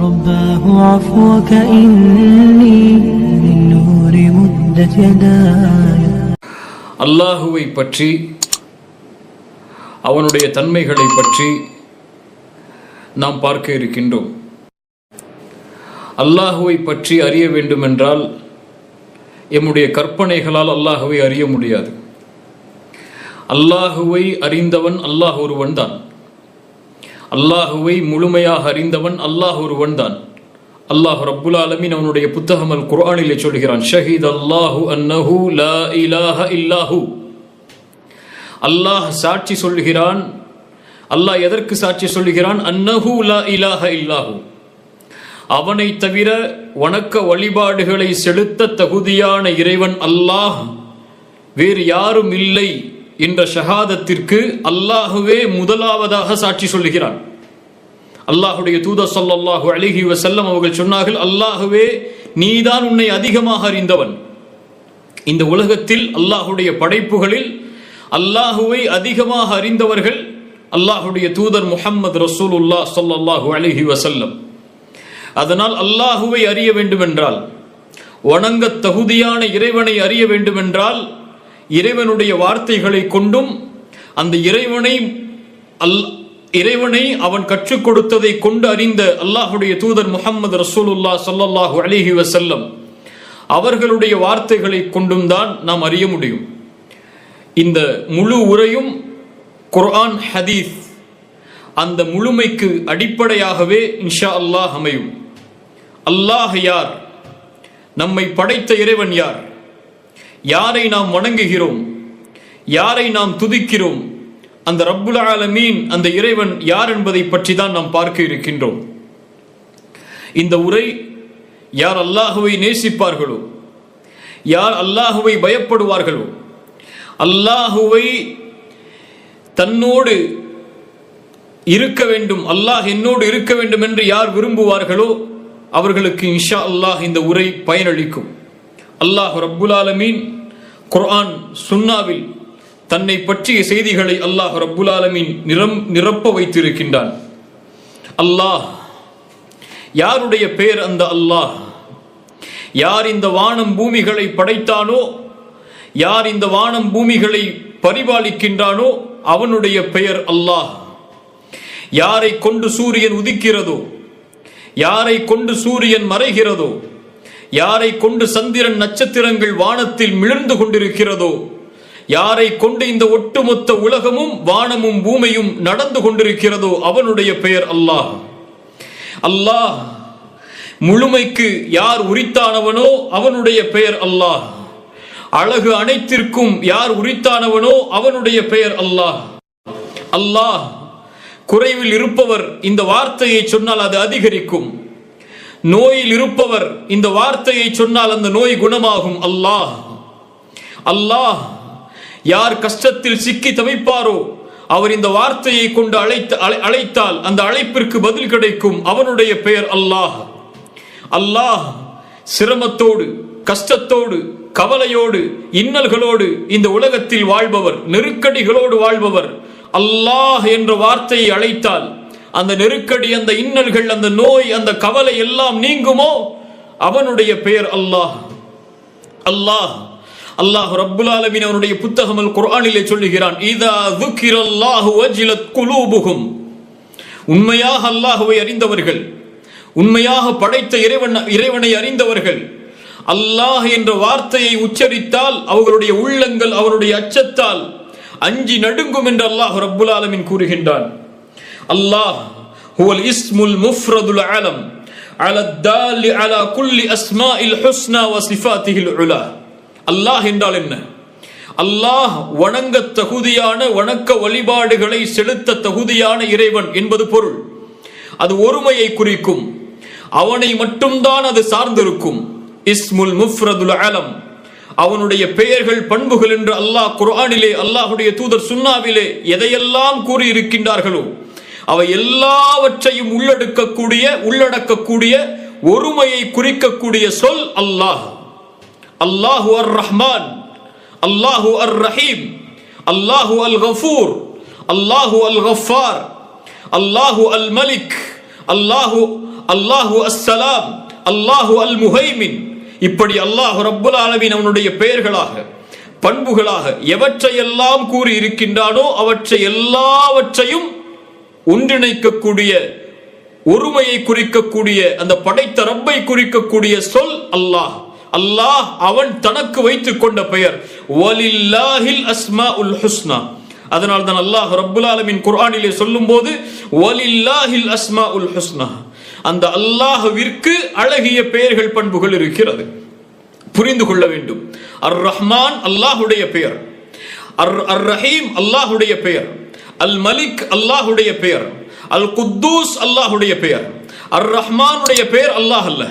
رباه عفوك إني من نور مدت يداي. அல்லாஹுவை பற்றி, அவனுடைய தன்மைகளை பற்றி நாம் பார்க்க இருக்கின்றோம். அல்லாஹுவை பற்றி அறிய வேண்டுமென்றால் எம்முடைய கற்பனைகளால் அல்லாஹுவை அறிய முடியாது. அல்லாஹுவை அறிந்தவன் அல்லாஹ் ஒருவன் தான். அல்லாஹுவை முழுமையாக அறிந்தவன் அல்லாஹ் ஒருவன் தான். அல்லாஹ் ரப்புல் ஆலமீன் அவனுடைய புத்தகம் அல் குர்ஆனிலே சொல்கிறான், ஷஹீத் அல்லாஹு அன்னஹு லா இலாஹ இல்லாஹு. அல்லாஹ் சாட்சி சொல்கிறான். அல்லாஹ் எதற்கு சாட்சி சொல்கிறான்? அன்னஹு லா இலாஹ இல்லாஹு, அவனை தவிர வணக்க வழிபாடுகளை செலுத்த தகுதியான இறைவன் அல்லாஹ், வேறு யாரும் இல்லை என்ற ஷஹாதத்திற்கு அல்லாஹுவே முதலாவதாக சாட்சி சொல்கிறான். அல்லாஹுடைய தூதர் ஸல்லல்லாஹு அலைஹி வஸல்லம் அவர்கள் சொன்னார்கள், அல்லாஹுவே நீதான் உன்னை அதிகமாக அறிந்தவன். இந்த உலகத்தில் அல்லாஹுடைய படைப்புகளில் அல்லாஹுவை அதிகமாக அறிந்தவர்கள் அல்லாஹுடைய தூதர் முஹம்மது ரசூலுல்லாஹ் ஸல்லல்லாஹு அலைஹி வஸல்லம். அதனால் அல்லாஹுவை அறிய வேண்டுமென்றால், வணங்க தகுதியான இறைவனை அறிய வேண்டுமென்றால், இறைவனுடைய வார்த்தைகளை கொண்டும் அந்த இறைவனை அவன் கற்றுக் கொடுத்ததை கொண்டு அறிந்த அல்லாஹுடைய தூதர் முஹம்மது ரசூலுல்லாஹ் ஸல்லல்லாஹு அலைஹி வஸல்லம் அவர்களுடைய வார்த்தைகளை கொண்டும் தான் நாம் அறிய முடியும். இந்த முழு உரையும் குர்ஆன் ஹதீஸ் அந்த முழுமைக்கு அடிப்படையாகவே இன்ஷா அல்லாஹ் அமையும். அல்லாஹ் யார்? நம்மை படைத்த இறைவன் யார்? யாரை நாம் வணங்குகிறோம்? யாரை நாம் துதிக்கிறோம்? அந்த ரப்புல் ஆலமீன், அந்த இறைவன் யார் என்பதை பற்றி தான் நாம் பார்க்க இருக்கின்றோம். இந்த உரை யார் அல்லாஹுவை நேசிப்பார்களோ, யார் அல்லாஹுவை பயப்படுவார்களோ, அல்லாஹுவை தன்னோடு இருக்க வேண்டும், அல்லாஹ் என்னோடு இருக்க வேண்டும் என்று யார் விரும்புவார்களோ அவர்களுக்கு இன்ஷா அல்லாஹ் இந்த உரை பயனளிக்கும். அல்லாஹ் ரப்புல் ஆலமீன் குர்ஆன் சுன்னாவில் தன்னை பற்றிய செய்திகளை அல்லாஹ் ரப்புல் ஆலமீன் நிரப்ப வைத்திருக்கின்றான். அல்லாஹ் யாருடைய பெயர்? அந்த அல்லாஹ் யார் இந்த வானம் பூமிகளை படைத்தானோ, யார் இந்த வானம் பூமிகளை பரிபாலிக்கின்றானோ அவனுடைய பெயர் அல்லாஹ். யாரை கொண்டு சூரியன் உதிக்கிறதோ, யாரை கொண்டு சூரியன் மறைகிறதோ, யாரை கொண்டு சந்திரன் நட்சத்திரங்கள் வானத்தில் மிளர்ந்து கொண்டிருக்கிறதோ, யாரை கொண்டு இந்த ஒட்டுமொத்த உலகமும் வானமும் பூமியும் நடந்து கொண்டிருக்கிறதோ அவனுடைய பெயர் அல்லாஹ். அல்லாஹ் முழுமைக்கு யார் உரித்தானவனோ அவனுடைய பெயர் அல்லாஹ். அழகு அனைத்திற்கும் யார் உரித்தானவனோ அவனுடைய பெயர் அல்லாஹ். அல்லாஹ் குறைவில் இருப்பவர் இந்த வார்த்தையை சொன்னால் அது அதிகரிக்கும். நோயில் இருப்பவர் இந்த வார்த்தையை சொன்னால் அந்த நோய் குணமாகும். அல்லாஹ் அல்லாஹ் யார் கஷ்டத்தில் சிக்கி தவிப்பாரோ அவர் இந்த வார்த்தையை கொண்டு அழைத்தால் அந்த அழைப்பிற்கு பதில் கிடைக்கும். அவனுடைய பெயர் அல்லாஹ். அல்லாஹ் சிரமத்தோடு, கஷ்டத்தோடு, கவலையோடு, இன்னல்களோடு இந்த உலகத்தில் வாழ்பவர், நெருக்கடிகளோடு வாழ்பவர். அல்லாஹ் என்ற வார்த்தையை அழைத்தால் அந்த நெருக்கடி, அந்த இன்னல்கள், அந்த நோய், அந்த கவலை எல்லாம் நீங்குமோ அவனுடைய பெயர் அல்லாஹ். அல்லாஹ் அல்லாஹ் ரப்புல் ஆலமீன் அவனுடைய புத்தகம் அல் குர்ஆனிலே சொல்லுகிறான், இதா ذுக்கிரல்லாஹு வஜிலத் குலூபுஹும். உண்மையாக அல்லாஹ்வை அறிந்தவர்கள், உண்மையாக படைத்த இறைவனை அறிந்தவர்கள் அல்லாஹ் என்ற வார்த்தையை உச்சரித்தால் அவர்களுடைய உள்ளங்கள் அவருடைய அச்சத்தால் அஞ்சி நடுங்கும் என்று அல்லாஹ் ரப்புல் ஆலமீன் கூறுகின்றான். அல்லாஹ் ஹுவல் இஸ்முல் முஃப்ரதுல் ஆலம் அலத் தாலி அலா குல்லி அஸ்மாஇல் ஹுஸ்னா வ சிஃபாத்திஹில் உலா. அல்லாஹ் என்றால் என்ன? அல்லாஹ் வணங்க தகுதியான, வணக்க வழிபாடுகளை செலுத்த தகுதியான இறைவன் என்பது பொருள். அது ஒருமையை குறிக்கும். அவனை மட்டும்தான் அது சார்ந்திருக்கும். இஸ்முல் முஃப்ரதுல் ஆலம், அவனுடைய பெயர்கள், பண்புகள் என்று அல்லாஹ் குர்ஆனிலே, அல்லாஹுடைய தூதர் சுன்னாவிலே எதையெல்லாம் கூறியிருக்கின்றார்களோ அவை எல்லாவற்றையும் உள்ளடக்கக்கூடிய ஒருமையை குறிக்கக்கூடிய சொல் அல்லாஹ். அல்லாஹு அர் ரஹ்மான், அல்லாஹு அர் ரஹீம், அல்லாஹு அல் கஃபூர், அல்லாஹு அல் கஃபார், அல்லாஹு அல் மலிக், அல்லாஹு அல்லாஹு அஸ்ஸலாம், அல்லாஹு அல் முஹைமின். இப்படி அல்லாஹ் ரப்புல் ஆலமீன் அவனுடைய பெயர்களாக பண்புகளாக எவற்றையெல்லாம் கூறி இருக்கின்றானோ அவற்றை எல்லாவற்றையும் ஒன்றிணைக்கக்கூடிய, ஒருமையை குறிக்கக்கூடிய, அந்த படைத்த ரப்பை குறிக்கக்கூடிய சொல் அல்லாஹ். அல்லாஹ் அவன் தனக்கு வைத்துக் கொண்ட பெயர் வலில்லாஹில் அஸ்மாஉல் ஹுஸ்னா. அதனால் தான் அல்லாஹ் ரப்புல் ஆலமீன் குர்ஆனிலே சொல்லும்போது வலில்லாஹில் அஸ்மாஉல் ஹுஸ்னா, அந்த அல்லாஹ்விற்கு அழகிய பெயர்கள் பண்புகள் இருக்கிறது. புரிந்து கொள்ள வேண்டும். அர் ரஹ்மான் அல்லாஹுடைய பெயர், அர் ரஹீம் அல்லாஹுடைய பெயர், அல் மலிக் அல்லாஹுடைய பெயர், அல் குத்தூஸ் அல்லாஹுடைய பெயர். அர் ரஹ்மானுடைய பெயர் அல்லாஹ் அல்ல,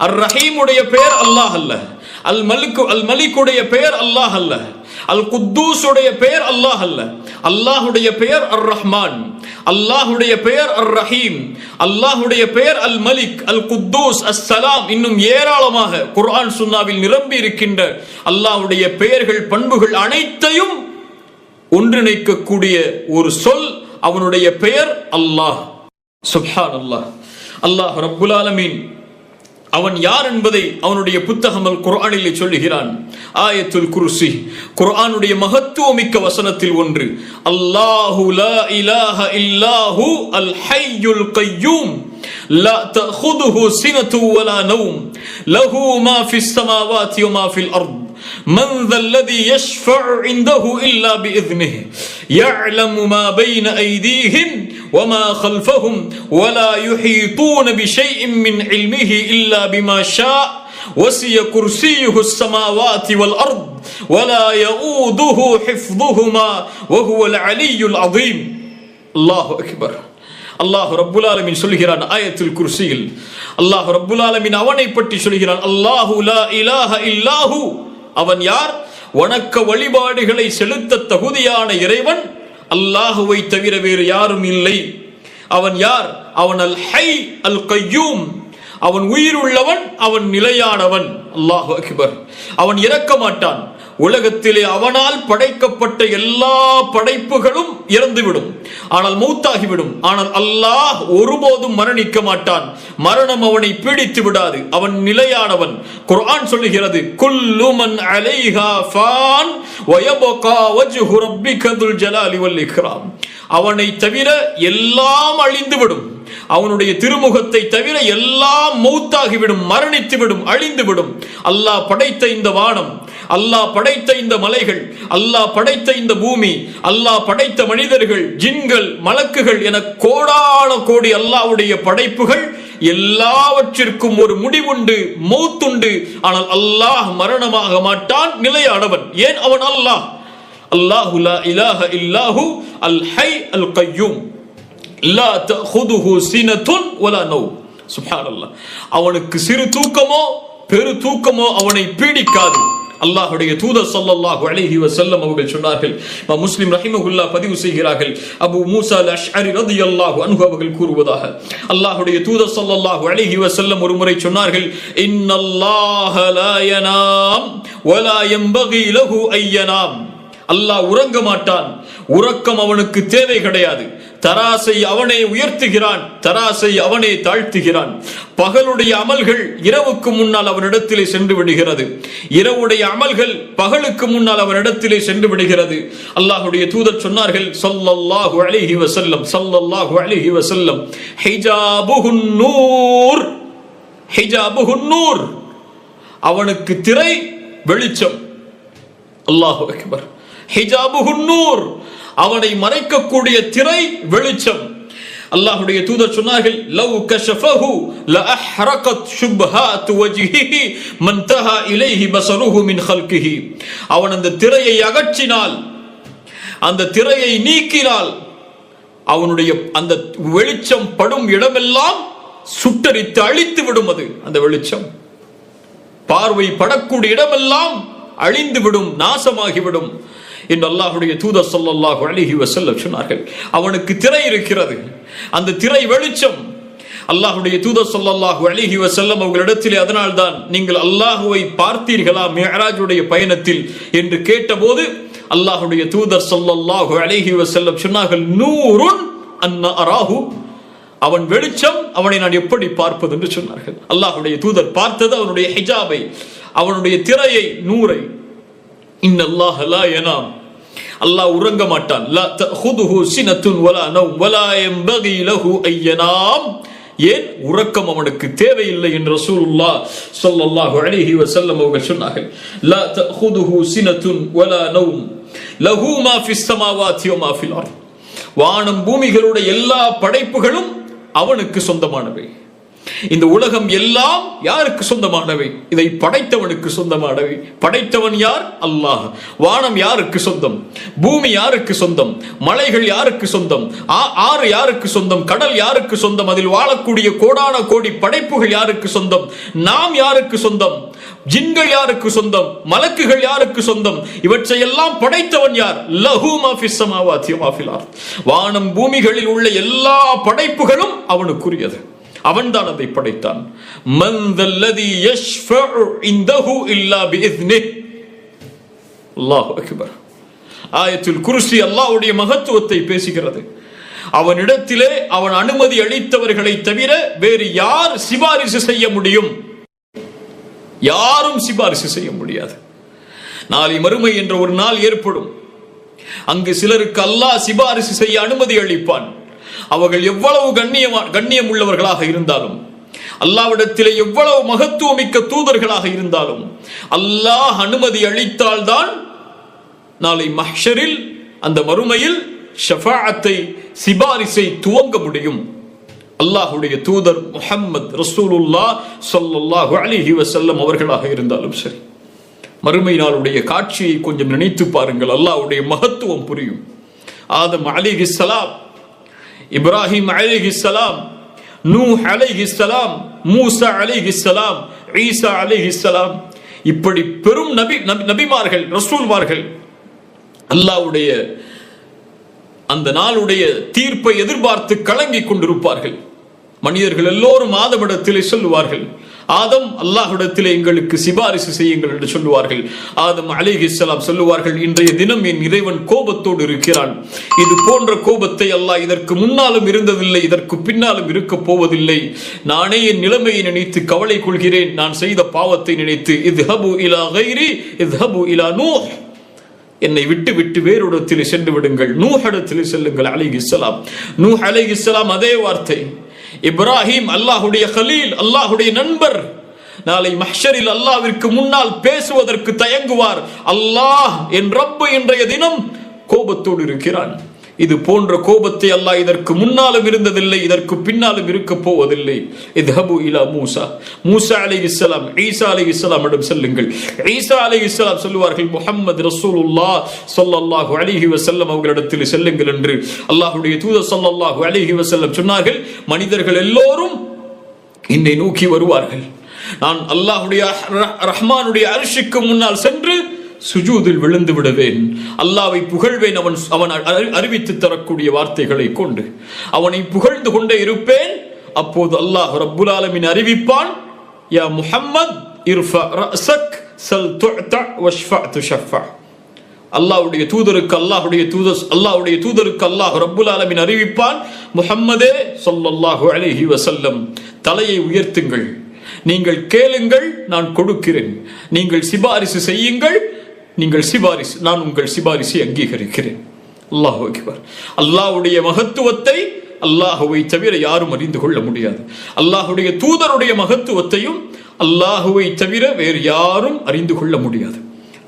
அர் ரஹீமுடைய பெயர் அல்லாஹ் அல்ல, அல் மலிக்குடைய பெயர் அல்லாஹ் அல்ல, அல் குத்தூஸுடைய பெயர் அல்லாஹ் அல்ல. அல்லாஹுடைய பெயர் அர் ரஹ்மான், அல்லாஹுடைய பெயர் அர் ரஹீம், அல்லாஹுடைய பெயர் அல் மலிக், அல் குத்தூஸ், அஸ்ஸலாம், இன்னும் ஏராளமாக குர்ஆன் சுன்னாவில் நிரம்பி இருக்கின்ற அல்லாஹுடைய பெயர்கள் பண்புகள் அனைத்தையும் ஒன்றிணைக்கக்கூடிய ஒரு சொல் அவனுடைய பெயர் அல்லாஹ். சுப்ஹானல்லாஹ். அல்லாஹ் ரப்புல் ஆலமீன் அவன் யார் என்பதை அவனுடைய புத்தகம் அல் குர்ஆனிலே சொல்லுகிறான். ஆயத்துல் குர்சி, குர்ஆனுடைய மகத்துவமிக்க வசனத்தில் ஒன்று. அல்லாஹு லா இலாஹ இல்லாஹு அல் ஹய்யுல் கய்யூம் லா தஅഖுதுஹு சினத்து வலா நௌம் லஹு மா ஃபிஸ் ஸமாவாதி வ மா ஃபில் அர்த் من ذا الذي يشفع عنده إلا بإذنه يعلم ما بين أيديهم وما خلفهم ولا يحيطون بشيء من علمه إلا بما شاء وسع كرسيه السماوات والأرض ولا يؤوده حفظهما وهو العلي العظيم. الله أكبر. அல்லாஹ் ரப்புல் ஆலமீன் சொல்கிறான் ஆயத்துல் குர்சியில், அல்லாஹ் ரப்புல் ஆலமீன் அவனை பற்றி சொல்கிறான். அல்லாஹு லா இலாஹ இல்லாஹு, அவன் யார்? வணக்க வழிபாடுகளை செலுத்த தகுதியான இறைவன், அல்லாஹுவை தவிர வேறு யாரும் இல்லை. அவன் யார்? அவன் அல் ஹை அல் கய்யூம், அவன் உயிருள்ளவன், அவன் நிலையானவன். அல்லாஹு அக்பர். அவன் இறக்க மாட்டான். உலகத்திலே அவனால் படைக்கப்பட்ட எல்லா படைப்புகளும் இறந்துவிடும், ஆனால் மௌத்தாகிவிடும். ஆனால் அல்லாஹ் ஒருபோதும் மரணிக்க மாட்டான். மரணம் அவனை பீடித்து விடாது. அவன் நிலையானவன். குர்ஆன் சொல்லுகிறது, குல்லு மன் அலைஹா ஃபான் வ யப்கா வஜ்ஹு ரப்பிக துல் ஜலாலி வல் இக்ராம். அவனை தவிர எல்லாம் அழிந்துவிடும். அவனுடைய திருமுகத்தை தவிர எல்லாம் மௌத்தாகிவிடும், மரணித்துவிடும், அழிந்துவிடும். அல்லாஹ் படைத்த இந்த வானம், அல்லாஹ் படைத்த இந்த மலைகள், அல்லாஹ் படைத்த இந்த பூமி, அல்லாஹ் படைத்த மனிதர்கள், ஜின்கள், மலக்குகள் என கோடான கோடி அல்லாஹ்வுடைய படைப்புகள் எல்லாவற்றிற்கும் ஒரு முடிவுண்டு, மௌத்துண்டு. ஆனால் அல்லாஹ் மரணமாக மாட்டான், நிலையானவன். ஏன்? அவன் அல்லாஹ். அல்லாஹு லா இலாஹ இல்லாஹு அல் ஹை அல் கய்யூம் லா தஅഖுதுஹு சினத்துன் வலா நௌம். சுப்ஹானல்லாஹ். அவனுக்கு சிறு தூக்கமோ பெரு தூக்கமோ அவனை பீடிக்காது. அல்லாஹ்வுடைய தூதர் ஸல்லல்லாஹு அலைஹி வஸல்லம் அவர்கள் சொன்னார்கள், முஸ்லிம் ரஹிமஹுல்லாஹ் பதிவு செய்கிறார்கள், அபூ மூஸா அல் அஷ்அரி ரலியல்லாஹு அன்ஹு அவர்கள் கூறுவதாக, அல்லாஹ்வுடைய தூதர் ஸல்லல்லாஹு அலைஹி வஸல்லம் ஒரு முறை சொன்னார்கள், இன்னல்லாஹ லா யனாம் வலா யம்பகி லஹு அய்யனாம். அல்லாஹ் உறங்க மாட்டான், உறக்கம் அவனுக்கு தேவை கிடையாது. தராசை அவனே உயர்த்துகிறான், தராசை அவனே தாழ்த்துகிறான். பகலுடைய அமல்கள் இரவுக்கு முன்னால் அவனிடத்திலே சென்று விடுகிறது, இரவுடைய அமல்கள் பகலுக்கு முன்னால் அவனிடத்திலே சென்று விடுகிறது. அல்லாஹ்வுடைய தூதர் சொன்னார்கள் ஸல்லல்லாஹு அலைஹி வஸல்லம், ஸல்லல்லாஹு அலைஹி வஸல்லம், ஹிஜாபுஹுன் நூர், ஹிஜாபுஹுன் நூர், அவனுக்கு திரை வெளிச்சம். அல்லாஹு அக்பர். ஹிஜாபுஹுன் நூர், அவனை மறைக்கக்கூடிய திரை வெளிச்சம். அல்லாஹ்வுடைய தூதர் சொன்னார்கள், லவ் கஷஃபஹு லஅஹ்ரகத் ஷுப்ஹாத் வஜ்ஹிஹி மன்தஹா இலைஹி பஸருஹு மின் ஹல்கிஹி. அவன் அந்த திரையை அகற்றினால், அந்த திரையை நீக்கினால், அவனுடைய அந்த வெளிச்சம் படும் இடமெல்லாம் சுட்டரித்து அழித்து விடும். அது அந்த வெளிச்சம் பார்வை படக்கூடிய இடமெல்லாம் அழிந்துவிடும், நாசமாகிவிடும் என்று அல்லாஹ்வுடைய தூதர் ஸல்லல்லாஹு அலைஹி வஸல்லம் சொன்னார்கள். அவனுக்கு திரை இருக்கிறது, அந்த திரை வெளிச்சம். அல்லாஹ்வுடைய தூதர் ஸல்லல்லாஹு அலைஹி வஸல்லம் அவர்களிடத்திலே, அதனால்தான் நீங்கள் அல்லாஹ்வை பார்த்தீர்களா மிஅராஜுடைய பயணத்தில் என்று கேட்டபோது அல்லாஹ்வுடைய தூதர் ஸல்லல்லாஹு அலைஹி வஸல்லம் சொன்னார்கள், நூருன் அன்ன அராஹு, அவன் வெளிச்சம், அவனை நான் எப்படி பார்ப்பது என்று சொன்னார்கள். அல்லாஹ்வுடைய தூதர் பார்த்தது அவனுடைய ஹிஜாபை, அவனுடைய திரையை, நூரை. இன்னல்லாஹ லா யனாம், அல்லாஹ் உறங்க மாட்டான். லா தஅஹுதுஹு சினத்துன் வலா நௌம் வலா யம்பகி லஹு அய்யனாம். ஏன்? உறக்கம் அவனுக்கு தேவையில்லை என்று ரசூலுல்லாஹ் ஸல்லல்லாஹு அலைஹி வஸல்லம் அவர்கள் சொன்னார்கள். லா தஅஹுதுஹு சினத்துன் வலா நௌம் லஹு மா ஃபிஸ் ஸமாவாதி வ மா ஃபில் அர்த். வானம் பூமிகளுடைய எல்லா படைப்புகளும் அவனுக்கு சொந்தமானவை. இந்த உலகம் எல்லாம் யாருக்கு சொந்தமானவை? இதை படைத்தவனுக்கு சொந்தமானவை. படைத்தவன் யார்? அல்லாஹ். வானம் யாருக்கு சொந்தம்? பூமி யாருக்கு சொந்தம்? மலைகள் யாருக்கு சொந்தம்? ஆறு யாருக்கு சொந்தம்? கடல் யாருக்கு சொந்தம்? அதில் வாழக்கூடிய கோடான கோடி படைப்புகள் யாருக்கு சொந்தம்? நாம் யாருக்கு சொந்தம்? ஜின்கள் யாருக்கு சொந்தம்? மலக்குகள் யாருக்கு சொந்தம்? இவற்றையெல்லாம் படைத்தவன் யார்? லஹு மா ஃபிஸ் ஸமாவாதி வ மா ஃபில் அர்த். வானம் பூமிகளில் உள்ள எல்லா படைப்புகளும் அவனுக்குரியது. அவன்தான் அதை படைத்தான். மன் தல்லதி யஷ்ஃபஉ இன்தஹு இல்லா பிஇذنஹ். அல்லாஹு அக்பர். ஆயத்துல் குர்சி அல்லாஹ்வுடைய மகத்துவத்தை பேசுகிறது. அவனிடத்திலே அவன் அனுமதி அளித்தவர்களை தவிர வேறு யார் சிபாரிசு செய்ய முடியும்? யாரும் சிபாரிசு செய்ய முடியாது. நாளை மறுமை என்ற ஒரு நாள் ஏற்படும். அங்கு சிலருக்கு அல்லாஹ் சிபாரிசு செய்ய அனுமதி அளிப்பான். அவர்கள் எவ்வளவு கண்ணியம் உள்ளவர்களாக இருந்தாலும், அல்லாஹ்விடத்திலே எவ்வளவு மகத்துவமிக்க தூதர்களாக இருந்தாலும், அல்லாஹ் அனுமதி அளித்தால்தான் நாளை மஹ்ஷரில், அந்த மறுமையில் ஷஃபாஅத்தை, சிபாரிசை துவங்க முடியும். அல்லாஹ்வுடைய தூதர் முஹம்மது ரசூலுல்லாஹ் ஸல்லல்லாஹு அலைஹி வஸல்லம் அவர்களாக இருந்தாலும் சரி, மறுமை நாளுடைய காட்சியை கொஞ்சம் நினைத்து பாருங்கள். அல்லாஹ்வுடைய மகத்துவம் புரியும். ஆதம் அலைஹிஸ்ஸலாம், இப்ராஹிம் அலைஹிஸ்ஸலாம், நூஹ் அலைஹிஸ்ஸலாம், மூசா அலைஹிஸ்ஸலாம், ஈசா அலைஹிஸ்ஸலாம், இப்படி பெரும் நபிமார்கள், ரசூல்மார்கள் அல்லாஹ்வுடைய அந்த நாளுடைய தீர்ப்பை எதிர்பார்த்து கலங்கிக் கொண்டிருப்பார்கள். மனிதர்கள் எல்லோரும் ஆதமிடத்திலே சொல்லுவார்கள், ஆதம், அல்லாஹ்விடத்திலே எங்களுக்கு சிபாரிசு செய்யுங்கள் என்று சொல்லுவார்கள். ஆதம் அலைஹிஸ்ஸலாம் சொல்லுவார்கள், இன்றைய தினம் என் இறைவன் கோபத்தோடு இருக்கிறான். இது போன்ற கோபத்தை அல்லாஹ் இதற்கு முன்னாலும் இருந்ததில்லை, இதற்கு பின்னாலும் இருக்க போவதில்லை. நானே என் நிலைமையை நினைத்து கவலை கொள்கிறேன், நான் செய்த பாவத்தை நினைத்து. இத்ஹபு இலா கைரி இத்ஹபு இலா நூஹ், என்னை விட்டு விட்டு வேறொடத்திலே சென்று விடுங்கள், நூஹ் இடத்திலே செல்லுங்கள் அலைஹிஸ்ஸலாம். நூஹ் அலைஹிஸ்ஸலாம் அதே வார்த்தை. இப்ராஹிம் அல்லாஹ்வுடைய கலீல், அல்லாஹ்வுடைய நண்பர், நாளை மஹ்ஷரில் அல்லாஹ்விற்கு முன்னால் பேசுவதற்கு தயங்குவார். அல்லாஹ் என் ரப்பு இன்றைய தினம் கோபத்தோடு இருக்கிறான். இது போன்ற கோபத்தை அல்லாஹ் இதற்கு முன்னாலும் இருந்ததில்லை, இதற்கு பின்னாலும் இருக்க போவதில்லை. இத்ஹபு இலா மூசா, மூசா அலைஹிஸ்ஸலாம், ஈசா அலைஹிஸ்ஸலாம் இடம் செல்லுங்கள். ஈசா அலைஹிஸ்ஸலாம் சொல்லுவார்கள், முஹம்மது ரசூலுல்லாஹ் ஸல்லல்லாஹு அலைஹி வஸல்லம் அவர்களிடத்தில் செல்லுங்கள் என்று அல்லாஹ்வுடைய தூதர் ஸல்லல்லாஹு அலைஹி வஸல்லம் சொன்னார்கள். மனிதர்கள் எல்லோரும் என்னை நோக்கி வருவார்கள். நான் அல்லாஹ்வுடைய ரஹ்மானுடைய அர்ஷுக்கு முன்னால் சென்று சுஜூதில் விழுந்து விடுவேன், அல்லாஹ்வை புகழ்வேன். அவன் அறிவித்து தரக்கூடிய வார்த்தைகளை கொண்டு அவனை புகழ்ந்து கொண்டே இருப்பேன். அப்போது அல்லாஹ் ரப்புல் ஆலமீன் அறிவிப்பான், யா முஹம்மத் இர்ஃபா ரஅஸக் சல் துஅத வஷ்ஃபா துஷஃபா. அல்லாஹ்வுடைய தூதருக்கு அல்லாஹ் ரப்புல் ஆலமீன் அறிவிப்பான், முஹம்மதே ஸல்லல்லாஹு அலைஹி வஸல்லம், தலையை உயர்த்துங்கள், நீங்கள் கேளுங்கள், நான் கொடுக்கிறேன். நீங்கள் சிபாரிசு செய்யுங்கள், நான் உங்கள் சிபாரிசை அங்கீகரிக்கிறேன். அல்லாஹு அக்பர். அல்லாஹ்வுடைய மகத்துவத்தை அல்லாஹுவை தவிர யாரும் அறிந்து கொள்ள முடியாது. அல்லாஹ்வுடைய தூதருடைய மகத்துவத்தையும் அல்லாஹுவை தவிர வேறு யாரும் அறிந்து கொள்ள முடியாது.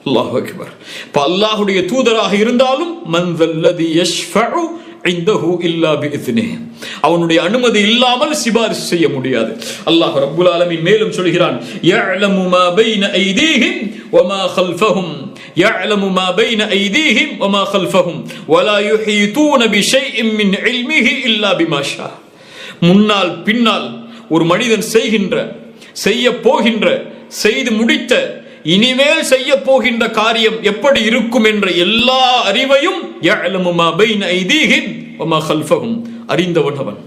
அல்லாஹு அக்பர். இப்ப அல்லாஹ்வுடைய தூதராக இருந்தாலும் மன் தல்லதி யஷ்ஃபஉ இன்தஹு இல்லா பிஇذنஹ், அவனுடைய அனுமதி இல்லாமல் சிபாரிசு செய்ய முடியாது. அல்லாஹ் ரப்புல் ஆலமீன் மேலும் சொல்கிறான், يعلم ما بين ايديهم وما خلفهم يعلم ما بين ايديهم وما خلفهم ولا يحيطون بشيء من علمه الا بما شاء. முன்னால் பின்னால் ஒரு மனிதன் செய்ய போகின்ற, செய்து முடித்த, இனிமேல் செய்ய போகின்ற காரியம் எப்படி இருக்கும் என்ற எல்லா அறிவையும் யஅலமு மா பைன ஐதீஹிம் வ மா கல்ஃபஹும், அறிந்தவன் அவன்.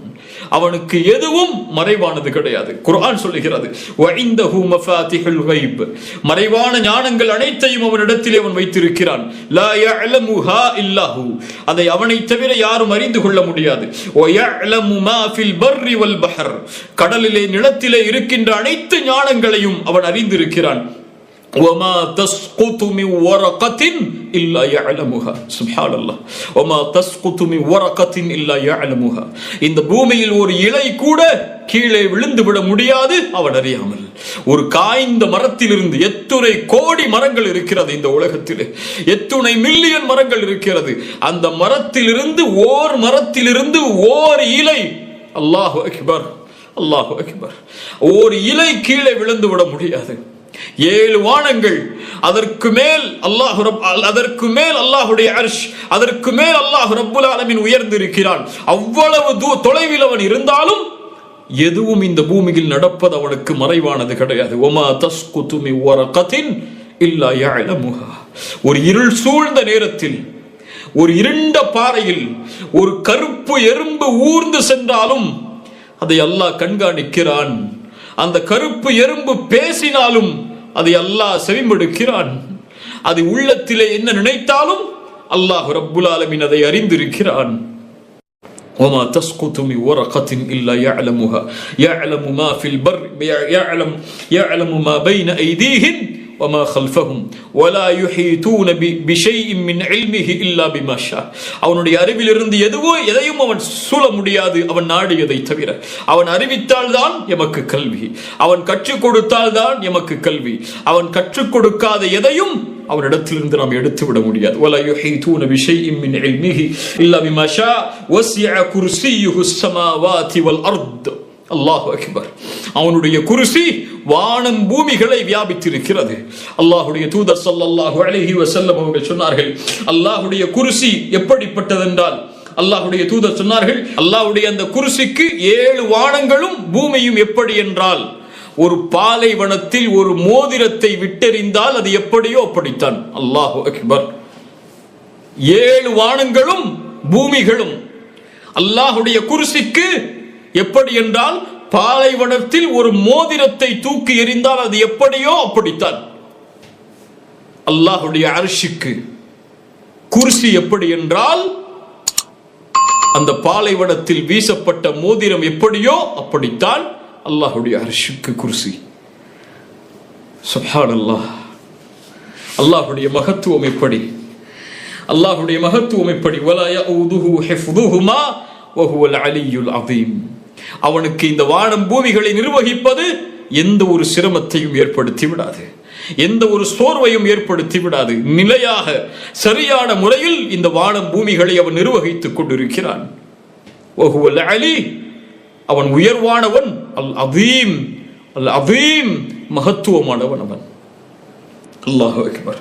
அவனுக்கு எதுவும் மறைவானது கிடையாது. குர்ஆன் சொல்லுகிறது, வஇந்தஹு மஃபாத்திஹுல் கைப், மறைவான ஞானங்கள் அனைத்தையும் அவனிடத்தில் அவன் வைத்திருக்கிறான். லா யஅலமுஹா இல்லஹு, அதை அவனை தவிர யாரும் அறிந்து கொள்ள முடியாது. வயஅலமு மா ஃபில் பர்ரி வல் பஹர், கடலிலே நிலத்திலே இருக்கின்ற அனைத்து ஞானங்களையும் அவன் அறிந்திருக்கிறான். وما تسقط من ورقة إلا يعلمها. سبحان الله. وما تسقط من ورقة إلا يعلمها. இந்த பூமியில் ஒரு இலை கூட கீழே விழுந்து விட முடியாது அவன் அறியாமல். ஒரு காய்ந்த மரத்திலிருந்து எத்துணை கோடி மரங்கள் இருக்கிறது இந்த உலகத்திலே, எத்துணை மில்லியன் மரங்கள் இருக்கிறது. அந்த மரத்திலிருந்து ஓர் இலை, அல்லாஹு அக்பர், அல்லாஹு அக்பர், ஓர் இலை கீழே விழுந்து விட முடியாது. 7 வானங்கள், அதற்கு மேல் அல்லாஹுடைய அர்ஷ், அதற்கு மேல் அல்லாஹ் ரப்புல் ஆலமீன் உயர்ந்திருக்கிறான். அவ்வளவு தொலைவில் அவன் இருந்தாலும் எதுவும் இந்த பூமியில் நடப்பது அவனுக்கு மறைவானது கிடையாது. ஒமா தஸ்குது மின் வரகத்தின் இல்லா யஅலமுஹா. ஒரு இருள் சூழ்ந்த நேரத்தில், ஒரு இருண்ட பாறையில் ஒரு கருப்பு எறும்பு ஊர்ந்து சென்றாலும் அதை அல்லாஹ் கண்காணிக்கிறான். அந்த கருப்பு எறும்பு பேசினாலும் அதை அல்லாஹ் செவிமடுக்கிறான். அது உள்ளத்திலே என்ன நினைத்தாலும் அல்லாஹ் ரப்புல் ஆலமீன் அதை அறிந்திருக்கிறான். وما تسقط من ورقة إلا يعلمها يعلم ما في البر يعلم ما بين أيديهم وما خلفهم ولا يحيطون بشيء من علمه إلا بما شاء. அவனுடைய அறிவிலிருந்து எதையும் அவன் சூழ முடியாது அவன் நாடியதை தவிர. அவன் அறிவித்தால் தான் எமக்கு கல்வி, அவன் கற்றுக் கொடுத்தால் தான் எமக்கு கல்வி. அவன் கற்றுக் கொடுக்காத எதையும் அவனிடத்திலிருந்து நாம் எடுத்து விட முடியாது. ولا يحيطون بشيء من علمه إلا بما شاء وسع كرسيه السماوات والأرض. அல்லாஹு அக்பர். அவனுடைய குர்சி வானம் பூமிகளை வியாபித்திருக்கிறது. அல்லாஹுடைய தூதர் ஸல்லல்லாஹு அலைஹி வஸல்லம் அவர்கள் சொன்னார்கள், அல்லாஹுடைய குர்சி எப்படிப்பட்டதென்றால், அல்லாஹுடைய தூதர் சொன்னார்கள், அல்லாஹுடைய அந்த குர்சிக்கு 7 வானங்களும் பூமியும் எப்படி என்றால், ஒரு பாலைவனத்தில் ஒரு மோதிரத்தை விட்டெறிந்தால் அது எப்படியோ அப்படித்தான். அல்லாஹு அக்பர். 7 வானங்களும் பூமிகளும் அல்லாஹுடைய குர்சிக்கு எப்படி என்றால், பாலைவனத்தில் ஒரு மோதிரத்தை தூக்கி எறிந்தால் அது எப்படியோ அப்படித்தான். அல்லாஹுடைய அர்ஷுக்கு குர்சி எப்படி என்றால், அந்த பாலைவனத்தில் வீசப்பட்ட மோதிரம் எப்படியோ அப்படித்தான் அல்லாஹுடைய அர்ஷுக்கு குர்சி. சுப்ஹானல்லாஹ். அல்லாஹுடைய மகத்துவம் எப்படி, அல்லாஹுடைய மகத்துவம் எப்படி. வலா யஊதுஹு ஹிஃதுஹுமா வஹுவல் அலியுல் அதீம். அவனுக்கு இந்த வானம் பூமிகளை நிர்வகிப்பது எந்த ஒரு சிரமத்தையும் ஏற்படுத்தி விடாது, எந்த ஒரு சோர்வையும் ஏற்படுத்தி விடாது. நிலையாக சரியான முறையில் இந்த வானம் பூமிகளை அவன் நிர்வகித்துக் கொண்டிருக்கிறான். வஹுவல் அலி, அவன் உயர்வானவன். அல் அதீம், அல் அதீம், மகத்துவமானவன் அவன். அல்லாஹு அக்பர்.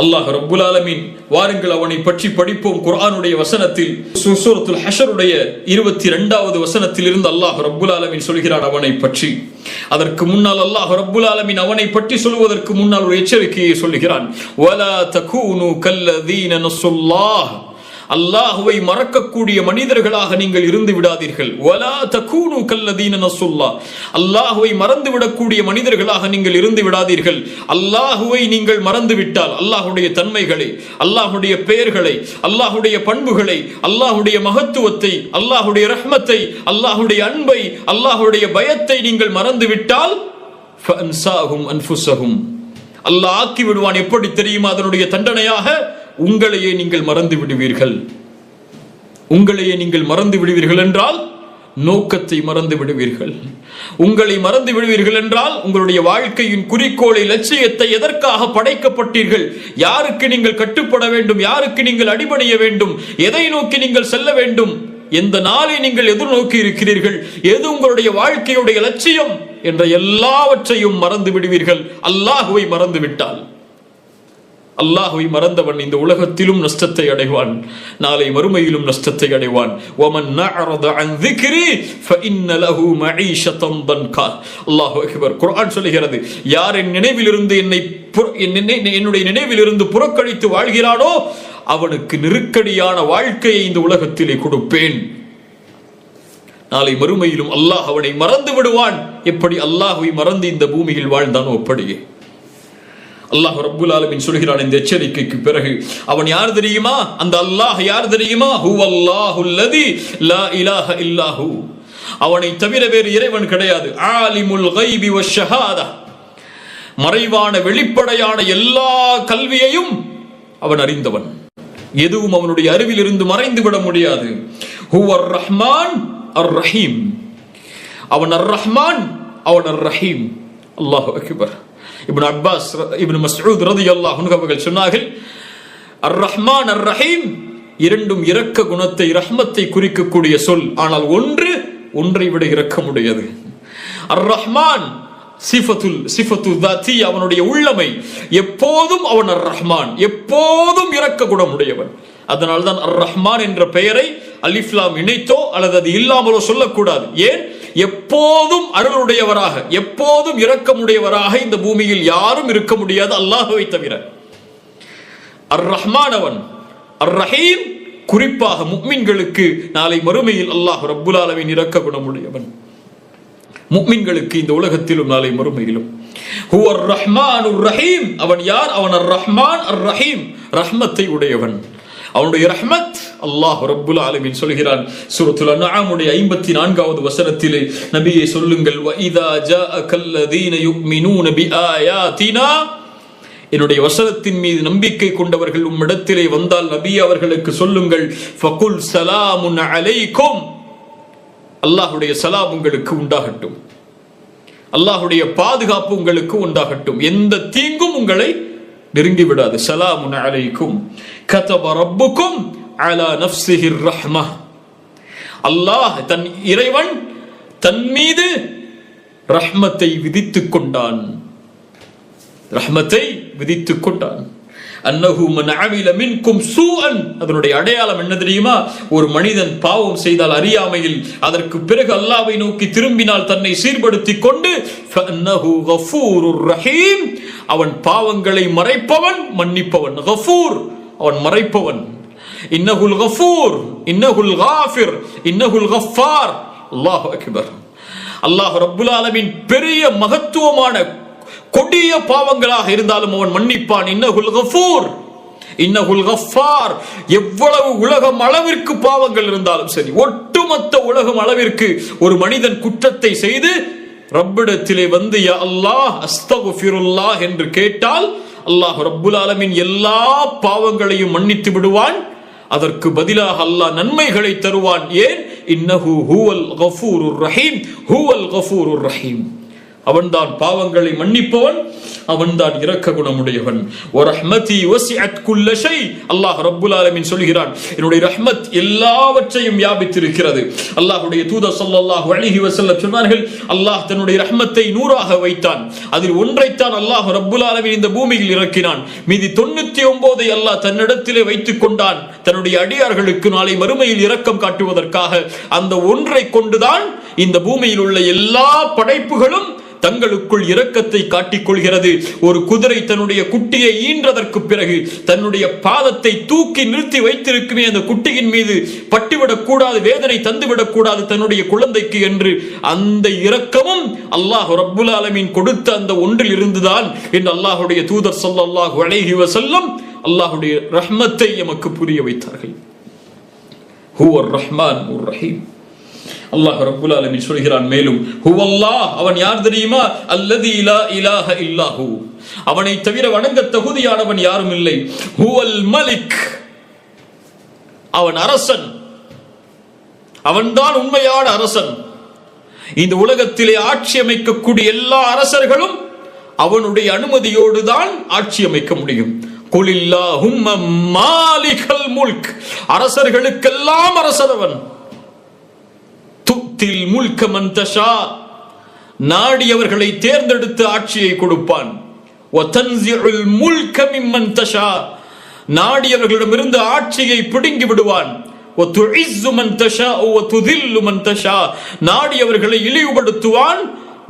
அல்லாஹ் ரப்புல் ஆலமீன், வாருங்கள் அவனை பற்றி படிப்போம். குர்ஆனுடைய வசனத்தில் சூரத்துல் ஹஷருடைய 22வது வசனத்தில் இருந்து அல்லாஹ் ரப்புல் ஆலமீன் சொல்கிறான் அவனை பற்றி. அதற்கு முன்னால் அல்லாஹ் ரப்புல் ஆலமீன் அவனை பற்றி சொல்வதற்கு முன்னால் ஒரு எச்சரிக்கையை சொல்கிறான். வலா தகூனு கல்லதீன நஸுல்லாஹ், அல்லாஹ்வை மறக்கக்கூடிய மனிதர்களாக நீங்கள் இருந்து விடாதீர்கள். வலா தகூனு கல்லதீன நஸுல்லாஹ், அல்லாஹ்வை மறந்து விடக்கூடிய மனிதர்களாக நீங்கள் இருந்து விடாதீர்கள். அல்லாஹ்வை நீங்கள் மறந்து விட்டால், அல்லாஹ்வுடைய தன்மைகளை, அல்லாஹ்வுடைய பெயர்களை, அல்லாஹ்வுடைய பண்புகளை, அல்லாஹ்வுடைய மகத்துவத்தை, அல்லாஹ்வுடைய ரஹ்மத்தை, அல்லாஹ்வுடைய அன்பை, அல்லாஹ்வுடைய பயத்தை நீங்கள் மறந்து விட்டால் ஃபஅன்சாஹும் அன்ஃபுஸஹும், அல்லாஹ் ஆக்கி விடுவான். எப்படி தெரியுமா அதனுடைய தண்டனையாக? உங்களையே நீங்கள் மறந்து விடுவீர்கள். உங்களையே நீங்கள் மறந்து விடுவீர்கள் என்றால் நோக்கத்தை மறந்து விடுவீர்கள். உங்களை மறந்து விடுவீர்கள் என்றால் உங்களுடைய வாழ்க்கையின் குறிக்கோளை, லட்சியத்தை, எதற்காக படைக்கப்பட்டீர்கள், யாருக்கு நீங்கள் கட்டுப்பட வேண்டும், யாருக்கு நீங்கள் அடிபணிய வேண்டும், எதை நோக்கி நீங்கள் செல்ல வேண்டும், எந்த நாளை நீங்கள் எதிர்நோக்கி இருக்கிறீர்கள், எது உங்களுடைய வாழ்க்கையுடைய லட்சியம் என்ற எல்லாவற்றையும் மறந்து விடுவீர்கள். அல்லாஹ்வை மறந்து விட்டால், அல்லாஹ்வை மறந்தவன் இந்த உலகத்திலும் நஷ்டத்தை அடைவான், நாளை மறுமையிலும் நஷ்டத்தை அடைவான். வமன் நஅரத அன் ذிக்ரி ஃபஇன்ன லஹு மஈஷத்தன் தன்கா. அல்லாஹு அக்பர். குர்ஆன் சொல்கிறது, யார் என் நினைவிலிருந்து என்னுடைய நினைவிலிருந்து புறக்கணித்து வாழ்கிறானோ அவனுக்கு நெருக்கடியான வாழ்க்கையை இந்த உலகத்திலே கொடுப்பேன். நாளை மறுமையிலும் அல்லாஹ் அவனை மறந்து விடுவான். எப்படி அல்லாஹ்வை மறந்து இந்த பூமியில் வாழ்ந்தானோ அப்படியே. அல்லாஹ் ரப்புல் ஆலமீன் சொல்கிறான் இந்த எச்சரிக்கைக்கு பிறகு, அவன் யார் தெரியுமா? அந்த அல்லாஹ் யார் தெரியுமா? ஹுவல்லாஹுல்லதி லா இலாஹ இல்லாஹு, அவனை தவிர வேறு இறைவன் கிடையாது. ஆலிமுல் கைபி வஷ்ஷஹாதா, மறைவான வெளிப்படையான எல்லா கல்வியையும் அவன் அறிந்தவன். எதுவும் அவனுடைய அறிவில் இருந்து மறைந்து விட முடியாது. ஹுவர் ரஹ்மான் அர் ரஹீம், அவன் அர் ரஹ்மான், அவன் அர் ரஹீம். அல்லாஹு அக்பர். இப்னு அப்பாஸ் இப்னு மஸ்ஊத் ரலியல்லாஹு அன்ஹு அவர்கள் சொன்னார்கள், அர் ரஹ்மான் அர் ரஹீம் இரண்டும் இரக்க குணத்தை, ரஹ்மத்தை குறிக்கக்கூடிய சொல். ஆனால் ஒன்றை விட இரக்கமுடையது. அர் ரஹ்மான் சிஃபத்து தாத்தி, அவனுடைய உள்ளமை. எப்போதும் அவன் அர் ரஹ்மான், எப்போதும் இரக்க குணமுடையவன். அதனால்தான் அர் ரஹ்மான் என்ற பெயரை அலிஃப் லாம் இணைத்தோ அல்லது அது இல்லாமலோ சொல்லக்கூடாது. ஏன்? எப்போதும் அருளுடையவராக, எப்போதும் இரக்கமுடையவராக இந்த பூமியில் யாரும் இருக்க முடியாது அல்லாஹ்வை தவிர. அர் ரஹ்மான் அவன். அர் ரஹீம் குறிப்பாக முஃமின்களுக்கு நாளை மறுமையில் அல்லாஹ் ரப்புல் ஆலமீன் இரக்க குணமுடையவன். முஃமின்களுக்கு இந்த உலகத்திலும் நாளை மறுமையிலும். ஹுவர் ரஹ்மானுர் ரஹீம், அவன் யார்? அவன் அர் ரஹ்மான் அர் ரஹீம், ரஹ்மத்தை உடையவன். அவனுடைய ரஹ்மத் அல்லாஹ் ரப்புல் ஆலமீன் சொல்கிறான் சூரத்துல் அன்ஆம் 54வது வசனத்திலே, நபியே சொல்லுங்கள், வ இதா ஜாஅகல்லதீன யுமினூன பிஆயாத்தினா, என்னுடைய வசனத்தின் மீது நம்பிக்கை கொண்டவர்கள் உம்மிடத்திலே வந்தால் நபி அவர்களுக்கு சொல்லுங்கள், ஃபகுல் ஸலாமுன் அலைக்கும், அல்லாஹ்வுடைய சலாம் உங்களுக்கு உண்டாகட்டும், அல்லாஹ்வுடைய பாதுகாப்பு உங்களுக்கு உண்டாகட்டும், எந்த தீங்கும் உங்களை நெருங்கி விடாது. சலாமுன் அலைக்கும் கதப ரப்புக்கும் அலா நஃப்ஸிஹிர் ரஹ்மஹ், அல்லாஹ் தன் இறைவன் தன் மீது ரஹ்மத்தை விதித்துக் கொண்டான், ரஹ்மத்தை விதித்துக் கொண்டான். அன்னஹு மன் அமில மின்கும் சூஅன், அதனுடைய அடையாளம் என்ன தெரியுமா? ஒரு மனிதன் பாவம் செய்தால் அறியாமையில், அதற்கு பிறகு அல்லாஹ்வை நோக்கி திரும்பினால், தன்னை சீர்படுத்திக் கொண்டு, ஃபஅன்னஹு கஃபூருர் ரஹீம், அவன் பாவங்களை மறைப்பவன், மன்னிப்பவன். கஃபூர், அவன் மறைப்பவன். இன்னஹுல் கஃபூர், இன்னஹுல் காஃபிர், இன்னஹுல் கஃபார். அல்லாஹு அக்பர். அல்லாஹ் ரப்புல் ஆலமீன் பெரிய மகத்துவமான கொடிய பாவங்களாக இருந்தாலும் அவன் மன்னிப்பான். இன்னஹுல் கஃபூர், இன்னஹுல் கஃபார். எவ்வளவு உலகம் அளவிற்கு பாவங்கள் இருந்தாலும் சரி, ஒட்டுமொத்த உலகம் அளவிற்கு ஒரு மனிதன் குற்றத்தை செய்து ரப்பிடத்திலே வந்து யா அல்லாஹ் அஸ்தக்ஃபிருல்லாஹ் என்று கேட்டால், அல்லாஹ் ரப்புல் ஆலமீன் எல்லா பாவங்களையும் மன்னித்து விடுவான். அதற்கு பதிலாக அல்லாஹ் நன்மைகளை தருவான். ஏன்? இன்னஹு ஹுவல் கஃபூருர் ரஹீம், ஹுவல் கஃபூருர் ரஹீம். அவன்தான் பாவங்களை மன்னிப்பவன், அவன்தான் இரக்க குணமுடையவன். வரஹ்மதி வசிஅத் குல்ல ஷை, அல்லாஹ் ரப்புல் ஆலமீன் சொல்கிறான், என்னுடைய ரஹ்மத் எல்லாவற்றையும் வியாபித்திருக்கிறது. அல்லாஹ்வுடைய தூதர் ஸல்லல்லாஹு அலைஹி வஸல்லம் சொன்னார்கள், அல்லாஹ் தன்னுடைய ரஹ்மத்தை 100ஆக வைத்தான். அதில் ஒன்றைத்தான் அல்லாஹ் ரப்புல் ஆலமீன் இந்த பூமியில் இறக்கினான். மீதி 99ஐ அல்லாஹ் தன்னிடத்திலே வைத்துக் கொண்டான், தன்னுடைய அடியார்களுக்கு நாளை மறுமையில் இரக்கம் காட்டுவதற்காக. அந்த ஒன்றை கொண்டுதான் இந்த பூமியில் உள்ள எல்லா படைப்புகளும் தங்களுக்குள் இரக்கத்தை காட்டிக் கொள்கிறது. ஒரு குதிரை தன்னுடைய குட்டியை ஈன்றதற்கு பிறகு தன்னுடைய பாதத்தை தூக்கி நிறுத்தி வைத்திருக்குமே, அந்த குட்டியின் மீது பட்டுவிடக் கூடாது, வேதனை தந்துவிடக் கூடாது தன்னுடைய குழந்தைக்கு என்று, அந்த இரக்கமும் அல்லாஹ் ரப்புல் ஆலமீன் கொடுத்த அந்த ஒன்றில் இருந்துதான் என்று அல்லாஹ்வுடைய தூதர் ஸல்லல்லாஹு அலைஹி வஸல்லம் அல்லாஹ்வுடைய ரஹ்மத்தை எமக்கு புரிய வைத்தார்கள். ஹுவர் ரஹ்மானுர் ரஹீம். அல்லாஹ் ரப்புல் ஆலமீன் சொல்கிறான் மேலும், ஹுவல்லாஹ், அவன் யார் தெரியுமா? அல்லதி லா இலாஹ இல்லாஹு, அவனை தவிர வணங்க தகுதியானவன் யாரும் இல்லை. ஹுவல் மலிக், அவன் அரசன், அவன்தான் உண்மையான அரசன். இந்த உலகத்திலே ஆட்சி அமைக்கக்கூடிய எல்லா அரசர்களும் அவனுடைய அனுமதியோடு தான் ஆட்சி அமைக்க முடியும். குலில்லாஹும்ம மாலிகல் முல்க், அரசர்களுக்கெல்லாம் அரசனவன். துத்தில் முல்க மன் தஷா, நாடியவர்களை தேர்ந்தெடுத்து ஆட்சியை கொடுப்பான். வதன்ஸிஉல் முல்க மிம்மன் தஷா, நாடியவர்களிடமிருந்து ஆட்சியை பிடுங்கி விடுவான். வதுஇஸ்ஸு மன் தஷா வதுதில்லு மன் தஷா, நாடியவர்களை இழிவுபடுத்துவான்,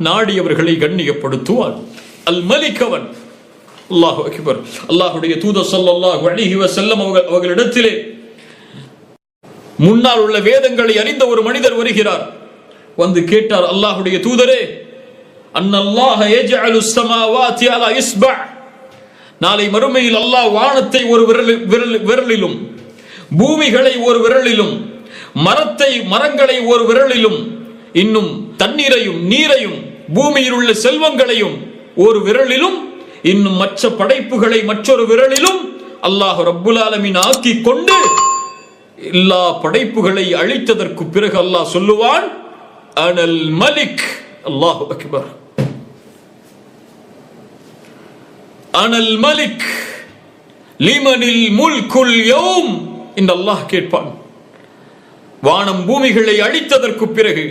நாடியவர்களை கண்ணியப்படுத்துவான். அல் மலிக் அவன். அல்லாஹு அக்பர். அல்லாஹ்வுடைய தூதர் ஸல்லல்லாஹு அலைஹி வஸல்லம் அவர்களிடத்திலே முன்னால் உள்ள வேதங்களை அறிந்த ஒரு மனிதர் வருகிறார். வந்து கேட்டார், அல்லாஹ்வுடைய தூதரே, அன்னல்லாஹ யஜ்அலு ஸமாவாதி அலா இஸ்பா, நாளை மறுமையில் அல்லாஹ் வானத்தை ஒரு விரலிலும், பூமிகளை ஒரு விரலிலும், மரங்களை ஒரு விரலிலும், இன்னும் தண்ணீரையும் நீரையும் பூமியில் உள்ள செல்வங்களையும் ஒரு விரலிலும், இன்னும் மற்ற படைப்புகளை மற்றொரு விரலிலும் அல்லாஹ் ரப்புல் ஆலமீன் ஆக்கி கொண்டு எல்லா படைப்புகளை அழித்ததற்கு பிறகு அல்லாஹ் சொல்லுவான், அனல் மலிக். அல்லாஹு அக்பர். அனல் மலிக் லிமனில் முல்குல் யௌம் என்று அல்லாஹ் கேட்பான். வானம் பூமிகளை அழித்ததற்கு பிறகு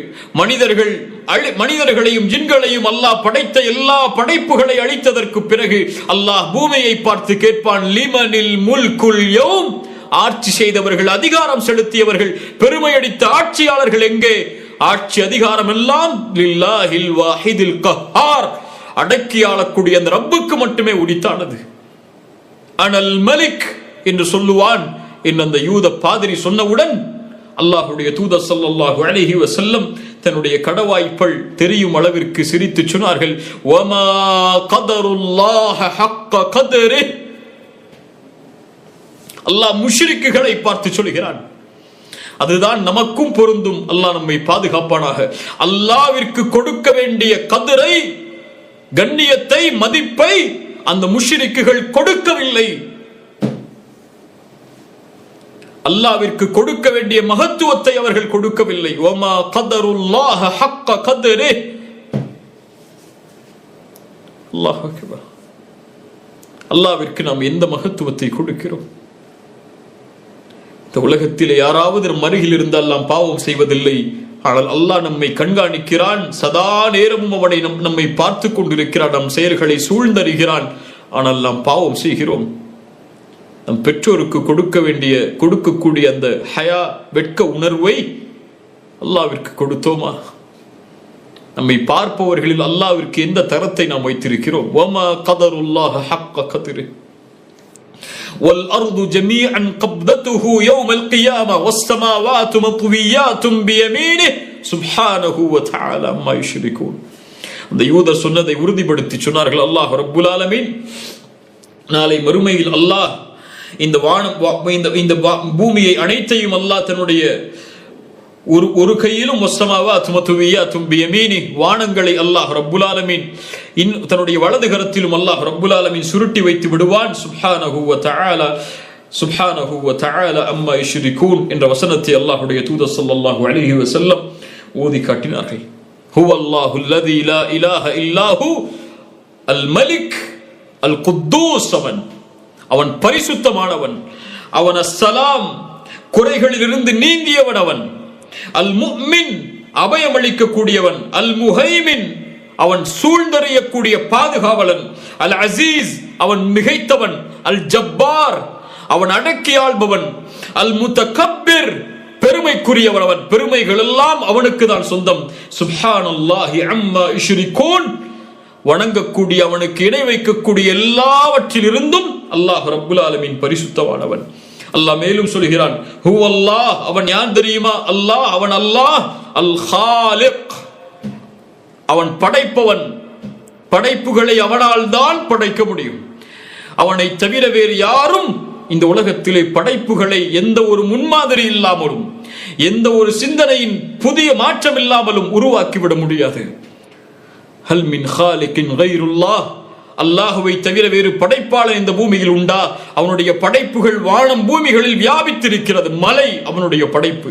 மனிதர்களையும் ஜின்களையும் அல்லாஹ் படைத்த எல்லா படைப்புகளை அழித்ததற்கு பிறகு அல்லாஹ் பூமியை பார்த்து கேட்பான், லிமனில் முல்குல் யௌம், ஆட்சி செய்தவர்கள், அதிகாரம் செலுத்தியவர்கள், பெருமையடித்த ஆட்சியாளர்கள் எங்கே? ஆட்சி அதிகாரம் எல்லாம் லில்லாஹில் வாஹிதில் கஹ்ஹார், அடக்கி ஆளக்கூடிய அந்த ரப்புக்கு மட்டுமே உரித்தானது. அனல் மலிக் என்று சொல்லுவான் என்று அந்த யூத பாதிரி சொன்னவுடன் அல்லாஹ்வுடைய தூதர் ஸல்லல்லாஹு அலைஹி வஸல்லம் தன்னுடைய கடவாய்ப்பல் தெரியும் அளவிற்கு சிரித்து சொன்னார்கள், வமா கதருல்லாஹ ஹக்க கதரி. அல்லாஹ் முஷ்ரிக்குகளை பார்த்து சொல்கிறான். அதுதான் நமக்கும் பொருந்தும். அல்லாஹ் நம்மை பாதுகாப்பானாக. அல்லாஹ்விற்கு கொடுக்க வேண்டிய கதிரை, கண்ணியத்தை, மதிப்பை அந்த முஷ்ரிக்குகள் கொடுக்கவில்லை. அல்லாஹ்விற்கு கொடுக்க வேண்டிய மகத்துவத்தை அவர்கள் கொடுக்கவில்லை. வமா கதருல்லாஹ ஹக்க கதரி. அல்லாஹ் அக்பர். அல்லாஹ்விற்கு நாம் எந்த மகத்துவத்தை கொடுக்கிறோம்? இந்த உலகத்திலே யாராவது நம் அருகில் இருந்தால் நாம் பாவம் செய்வதில்லை. ஆனால் அல்லாஹ் நம்மை கண்காணிக்கிறான். சதா நேரமும் அவனை நம்மை பார்த்து கொண்டிருக்கிறான். நம் செயல்களை சூழ்ந்தறிகிறான். ஆனால் நாம் பாவம் செய்கிறோம். நம் பெற்றோருக்கு கொடுக்கக்கூடிய அந்த ஹயா, வெட்க உணர்வை அல்லாஹ்விற்கு கொடுத்தோமா? நம்மை பார்ப்பவர்களில் அல்லாஹ்விற்கு எந்த தரத்தை நாம் வைத்திருக்கிறோம்? வமா கதருல்லாஹ ஹக்க கத்ரி வல் அர்து ஜமீஅன் கப்ததுஹு யௌமல் கியாமா வஸ் ஸமாவாத்து மத்வியாத்தும் பியமீனிஹி சுப்ஹானஹு வ தஆலா அம்மா யுஷ்ரிகூன். அந்த யூதர் சொன்னதை உறுதிப்படுத்தி சொன்னார்கள், அல்லாஹ் ரப்புல் ஆலமீன் நாளை மறுமையில் அல்லாஹ் இந்த பூமியை அனைத்தையும் அல்லாஹ் தன்னுடைய ஒரு கையிலும் வானங்களை அல்லாஹ் ரப்புல் ஆலமீன் தன்னுடைய வலது கரத்திலும் அல்லாஹ் ரப்புல் ஆலமீன் சுருட்டி வைத்து விடுவான். சுப்ஹானஹு வ தஆலா அம்மா யுஷ்ரிகூன் என்ற வசனத்தை அல்லாஹ்வுடைய தூதர் ஸல்லல்லாஹு அலைஹி வஸல்லம் ஓதி காட்டினார்கள். ஹுவல்லாஹு அல்லதி லா இலாஹ இல்லாஹு அல் மலிக் அல் குத்தூஸ். அவன் பரிசுத்தமானவன், அவன் அஸ்ஸலாம், குறைகளிலிருந்து நீங்கியவன், அவன் அல் முஃமின், அபயமளிக்கக்கூடியவன், அல் முஹைமின், அவன் சூழ்ந்தறியக்கூடிய பாதுகாவலன், அல் அசீஸ், அவன் மிகைத்தவன், அல் ஜப்பார், அவன் அடக்கி ஆள்பவன், அல் முத்தகப்பிர், பெருமைக்குரியவன், அவன் பெருமைகள் எல்லாம் அவனுக்கு தான் சொந்தம். சுப்ஹானல்லாஹி அம்மா யுஷ்ரிகூன், வணங்கக்கூடிய, அவனுக்கு இணை வைக்கக்கூடிய எல்லாவற்றிலிருந்தும் அல்லாஹ் ரப்புல் ஆலமீன் பரிசுத்தமானவன். அல்லாஹ் மேலும் சொல்கிறான், ஹுவல்லாஹ், அவன் யார் தெரியுமா? அல்லாஹ், அவன் அல்லாஹ் அல் ஹாலிக், அவன் படைப்பவன். படைப்புகளை அவனால் தான் படைக்க முடியும். அவனை தவிர வேறு யாரும் இந்த உலகத்திலே படைப்புகளை எந்த ஒரு முன்மாதிரி இல்லாமலும் எந்த ஒரு சிந்தனையின் புதிய மாற்றம் இல்லாமலும் உருவாக்கிவிட முடியாது. ஹல் மின் ஹாலிகின் கைருல்லாஹ், அல்லாஹுவை தவிர வேறு படைப்பாளன் இந்த பூமியில் உண்டா? அவனுடைய படைப்புகள் வானம் பூமிகளில் வியாபித்திருக்கிறது. மலை அவனுடைய படைப்பு,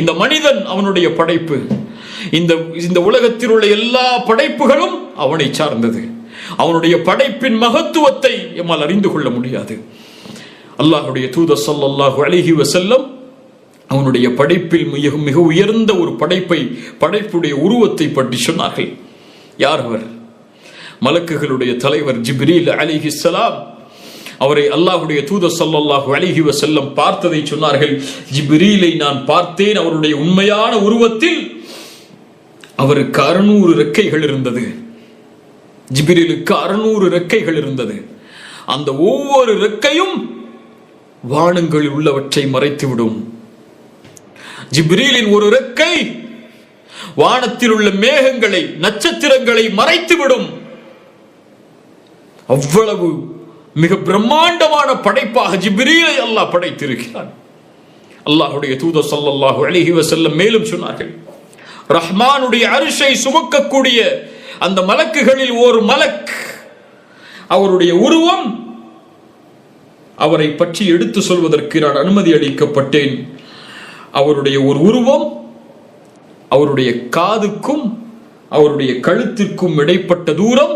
இந்த மனிதன் அவனுடைய படைப்பு, இந்த உலகத்தில் உள்ள எல்லா படைப்புகளும் அவனை சார்ந்தது. அவனுடைய படைப்பின் மகத்துவத்தை எம்மால் அறிந்து கொள்ள முடியாது. அல்லாஹ்வுடைய தூதர் ஸல்லல்லாஹு அலைஹி வஸல்லம் அவனுடைய படைப்பில் மிக உயர்ந்த ஒரு படைப்புடைய உருவத்தை பற்றி சொன்னார்கள். யார் அவர்? மலக்குகளுடைய தலைவர் ஜிப்ரீல் அலைஹிஸ்ஸலாம். அவரை அல்லாஹ்வுடைய தூதர் ஸல்லல்லாஹு அலைஹி வஸல்லம் பார்த்ததை சொன்னார்கள். ஜிப்ரீலை நான் பார்த்தேன், அவருடைய உண்மையான உருவத்தில் அவருக்கு 600 ரெக்கைகள் இருந்தது. ஜிப்ரீலுக்கு 600 ரெக்கைகள் இருந்தது. அந்த ஒவ்வொரு ரெக்கையும் வானங்களில் உள்ளவற்றை மறைத்துவிடும். ஜிப்ரீலின் ஒரு ரெக்கை வானத்தில் உள்ள மேகங்களை, நட்சத்திரங்களை மறைத்துவிடும். அவ்வளவு மிக பிரம்மாண்டமான படைப்பாக ஜிப்ரீலை அல்லாஹ் படைத்திருக்கிறான். அல்லாஹ்வுடைய தூதர் ஸல்லல்லாஹு அலைஹி வஸல்லம் மேலும் சொன்னார்கள், ரஹ்மானுடைய அர்ஷை சுமக்கக்கூடிய அந்த மலக்குகளில் ஒரு மலக், அவருடைய உருவம், அவரை பற்றி எடுத்து சொல்வதற்கு நான் அனுமதி அளிக்கப்பட்டேன். அவருடைய ஒரு உருவம் அவருடைய காதுக்கும் அவருடைய கழுத்திற்கும் இடைப்பட்ட தூரம்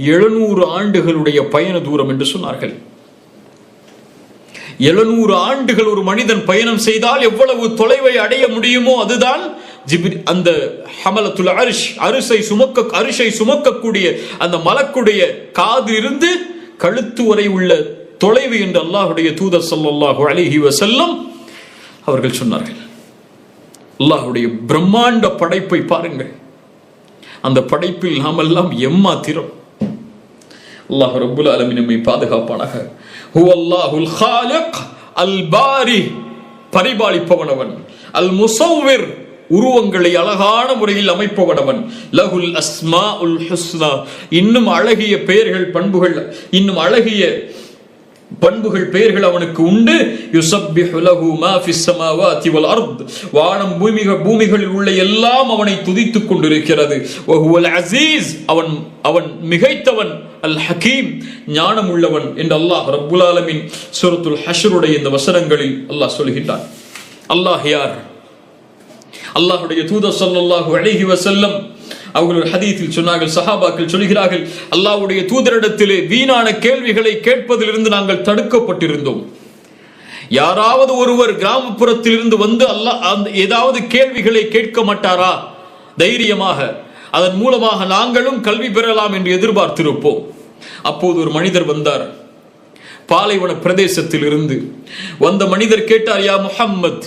700 ஆண்டுகளுடைய பயண தூரம் என்று சொன்னார்கள். 700 ஆண்டுகள் ஒரு மனிதன் பயணம் செய்தால் எவ்வளவு தொலைவை அடைய முடியுமோ அதுதான் அந்த ஹமலத்துல் அர்ஷ், அரிசை சுமக்கக்கூடிய அந்த மலக்குடைய காதிலிருந்து கழுத்து வரை உள்ள தொலைவு என்று அல்லாஹ்வுடைய தூதர் ஸல்லல்லாஹு அலைஹி வஸல்லம் அவர்கள் சொன்னார்கள். அல்லாஹ்வுடைய பிரம்மாண்ட படைப்பை பாருங்கள். அந்த படைப்பில் நாமெல்லாம் எம்மாத்திரம். அல்லாஹ் ரப்புல் ஆலமீன் நம்மை பாதுகாப்பானாக. ஹுவல்லாஹுல் காலிக் அல் பாரி, பரிபாலிப்பவனவன், அல் முஸவ்விர், உருவங்களை அழகான முறையில் அமைப்பவனவன், லஹுல் அஸ்மாஉல் ஹுஸ்னா, இன்னும் அழகிய பெயர்கள், பண்புகள், இன்னும் அழகிய பண்புகள், பெயர்கள் அவனுக்கு உண்டு. யுஸப்பிஹு லஹு மா ஃபிஸ் ஸமாவாதி வல் அர்த், வானம் பூமிகளில் உள்ள எல்லாம் அவனை துதித்துக் கொண்டிருக்கிறது. வஹுவல் அஸீஸ், அவன் மிகைத்தவன், அல் ஹகீம், ஞானம் உள்ளவன் என்று அல்லாஹ் ரப்புல் ஆலமீன் சூரத்துல் ஹஷ்ருடைய இந்த வசனங்களில் அல்லாஹ் சொல்கிறான். அல்லாஹ் யார்? அல்லாஹ்வுடைய தூதர் ஸல்லல்லாஹு அலைஹி வஸல்லம் அவர்கள் ஹதீஸில் சொன்னார்கள், சஹாபாக்கள் சொல்கிறார்கள், அல்லாஹ்வுடைய தூதரிடத்திலே வீணான கேள்விகளை கேட்பதிலிருந்து நாங்கள் தடுக்கப்பட்டிருந்தோம். யாராவது ஒருவர் கிராமப்புறத்திலிருந்து வந்து ஏதாவது கேள்விகளை கேட்க மாட்டாரா தைரியமாக? அதன் மூலமாக நாங்களும் கல்வி பெறலாம் என்று எதிர்பார்த்திருப்போம். அப்போது ஒரு மனிதர் வந்தார், பாலைவன பிரதேசத்தில் இருந்து வந்த மனிதர் கேட்டார், யா முஹம்மத்.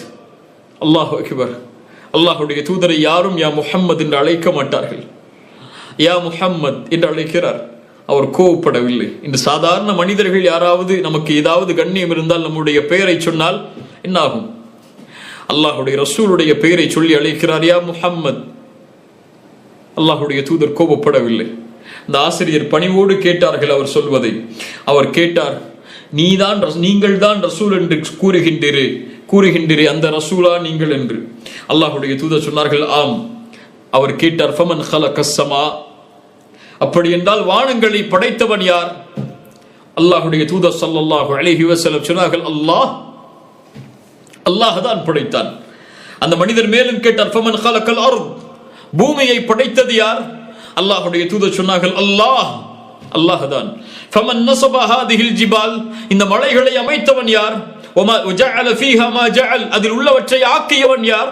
அல்லாஹு அக்பர். அல்லாஹ்வுடைய தூதரை யாரும் யா முஹம்மத் என்று அழைக்க மாட்டார்கள். யா முஹம்மத் என்று அழைக்கிறார். அவர் கோவப்படவில்லை. இந்த சாதாரண மனிதர்கள் யாராவது நமக்கு ஏதாவது கண்ணியம் இருந்தால் நம்முடைய பெயரை சொன்னால் என்னாகும்? அல்லாஹ்வுடைய ரசூலுடைய பெயரை சொல்லி அழைக்கிறார், யா முஹம்மத். அல்லாஹ்வுடைய தூதர் கோபப்படவில்லை. இந்த ஆசிரியர் பணிவோடு கேட்டார்கள் அவர் சொல்வதை. அவர் கேட்டார், நீங்கள் தான் ரசூல் என்று கூறுகின்றீரே, அந்த ரசூலா நீங்கள் என்று? அல்லாஹ்வுடைய தூதர் சொன்னார்கள், ஆம். அவர் கேட்டார், ஃபமன் ஹலகஸ் ஸமா, அப்படி என்றால் வானங்களை படைத்தவன் யார்? அல்லாஹ்வுடைய தூதர் ஸல்லல்லாஹு அலைஹி வஸல்லம் சொன்னார்கள், அல்லாஹ் தான் படைத்தான். அந்த மனிதர் மேலும் கேட்டார், ஃபமன் ஹலகல் அர்த், பூமியை படைத்தது யார்? அல்லாஹ்வுடைய தூதர் சொன்னார்கள், அல்லாஹ் தான். ஃபமன் நஸப ஹாதிஹில் ஜிபால், இந்த மலைகளை அமைத்தவன் யார்? வஜஅல ஃபீஹா மா ஜஅல், அதில் உள்ளவற்றை ஆக்கியவன் யார்?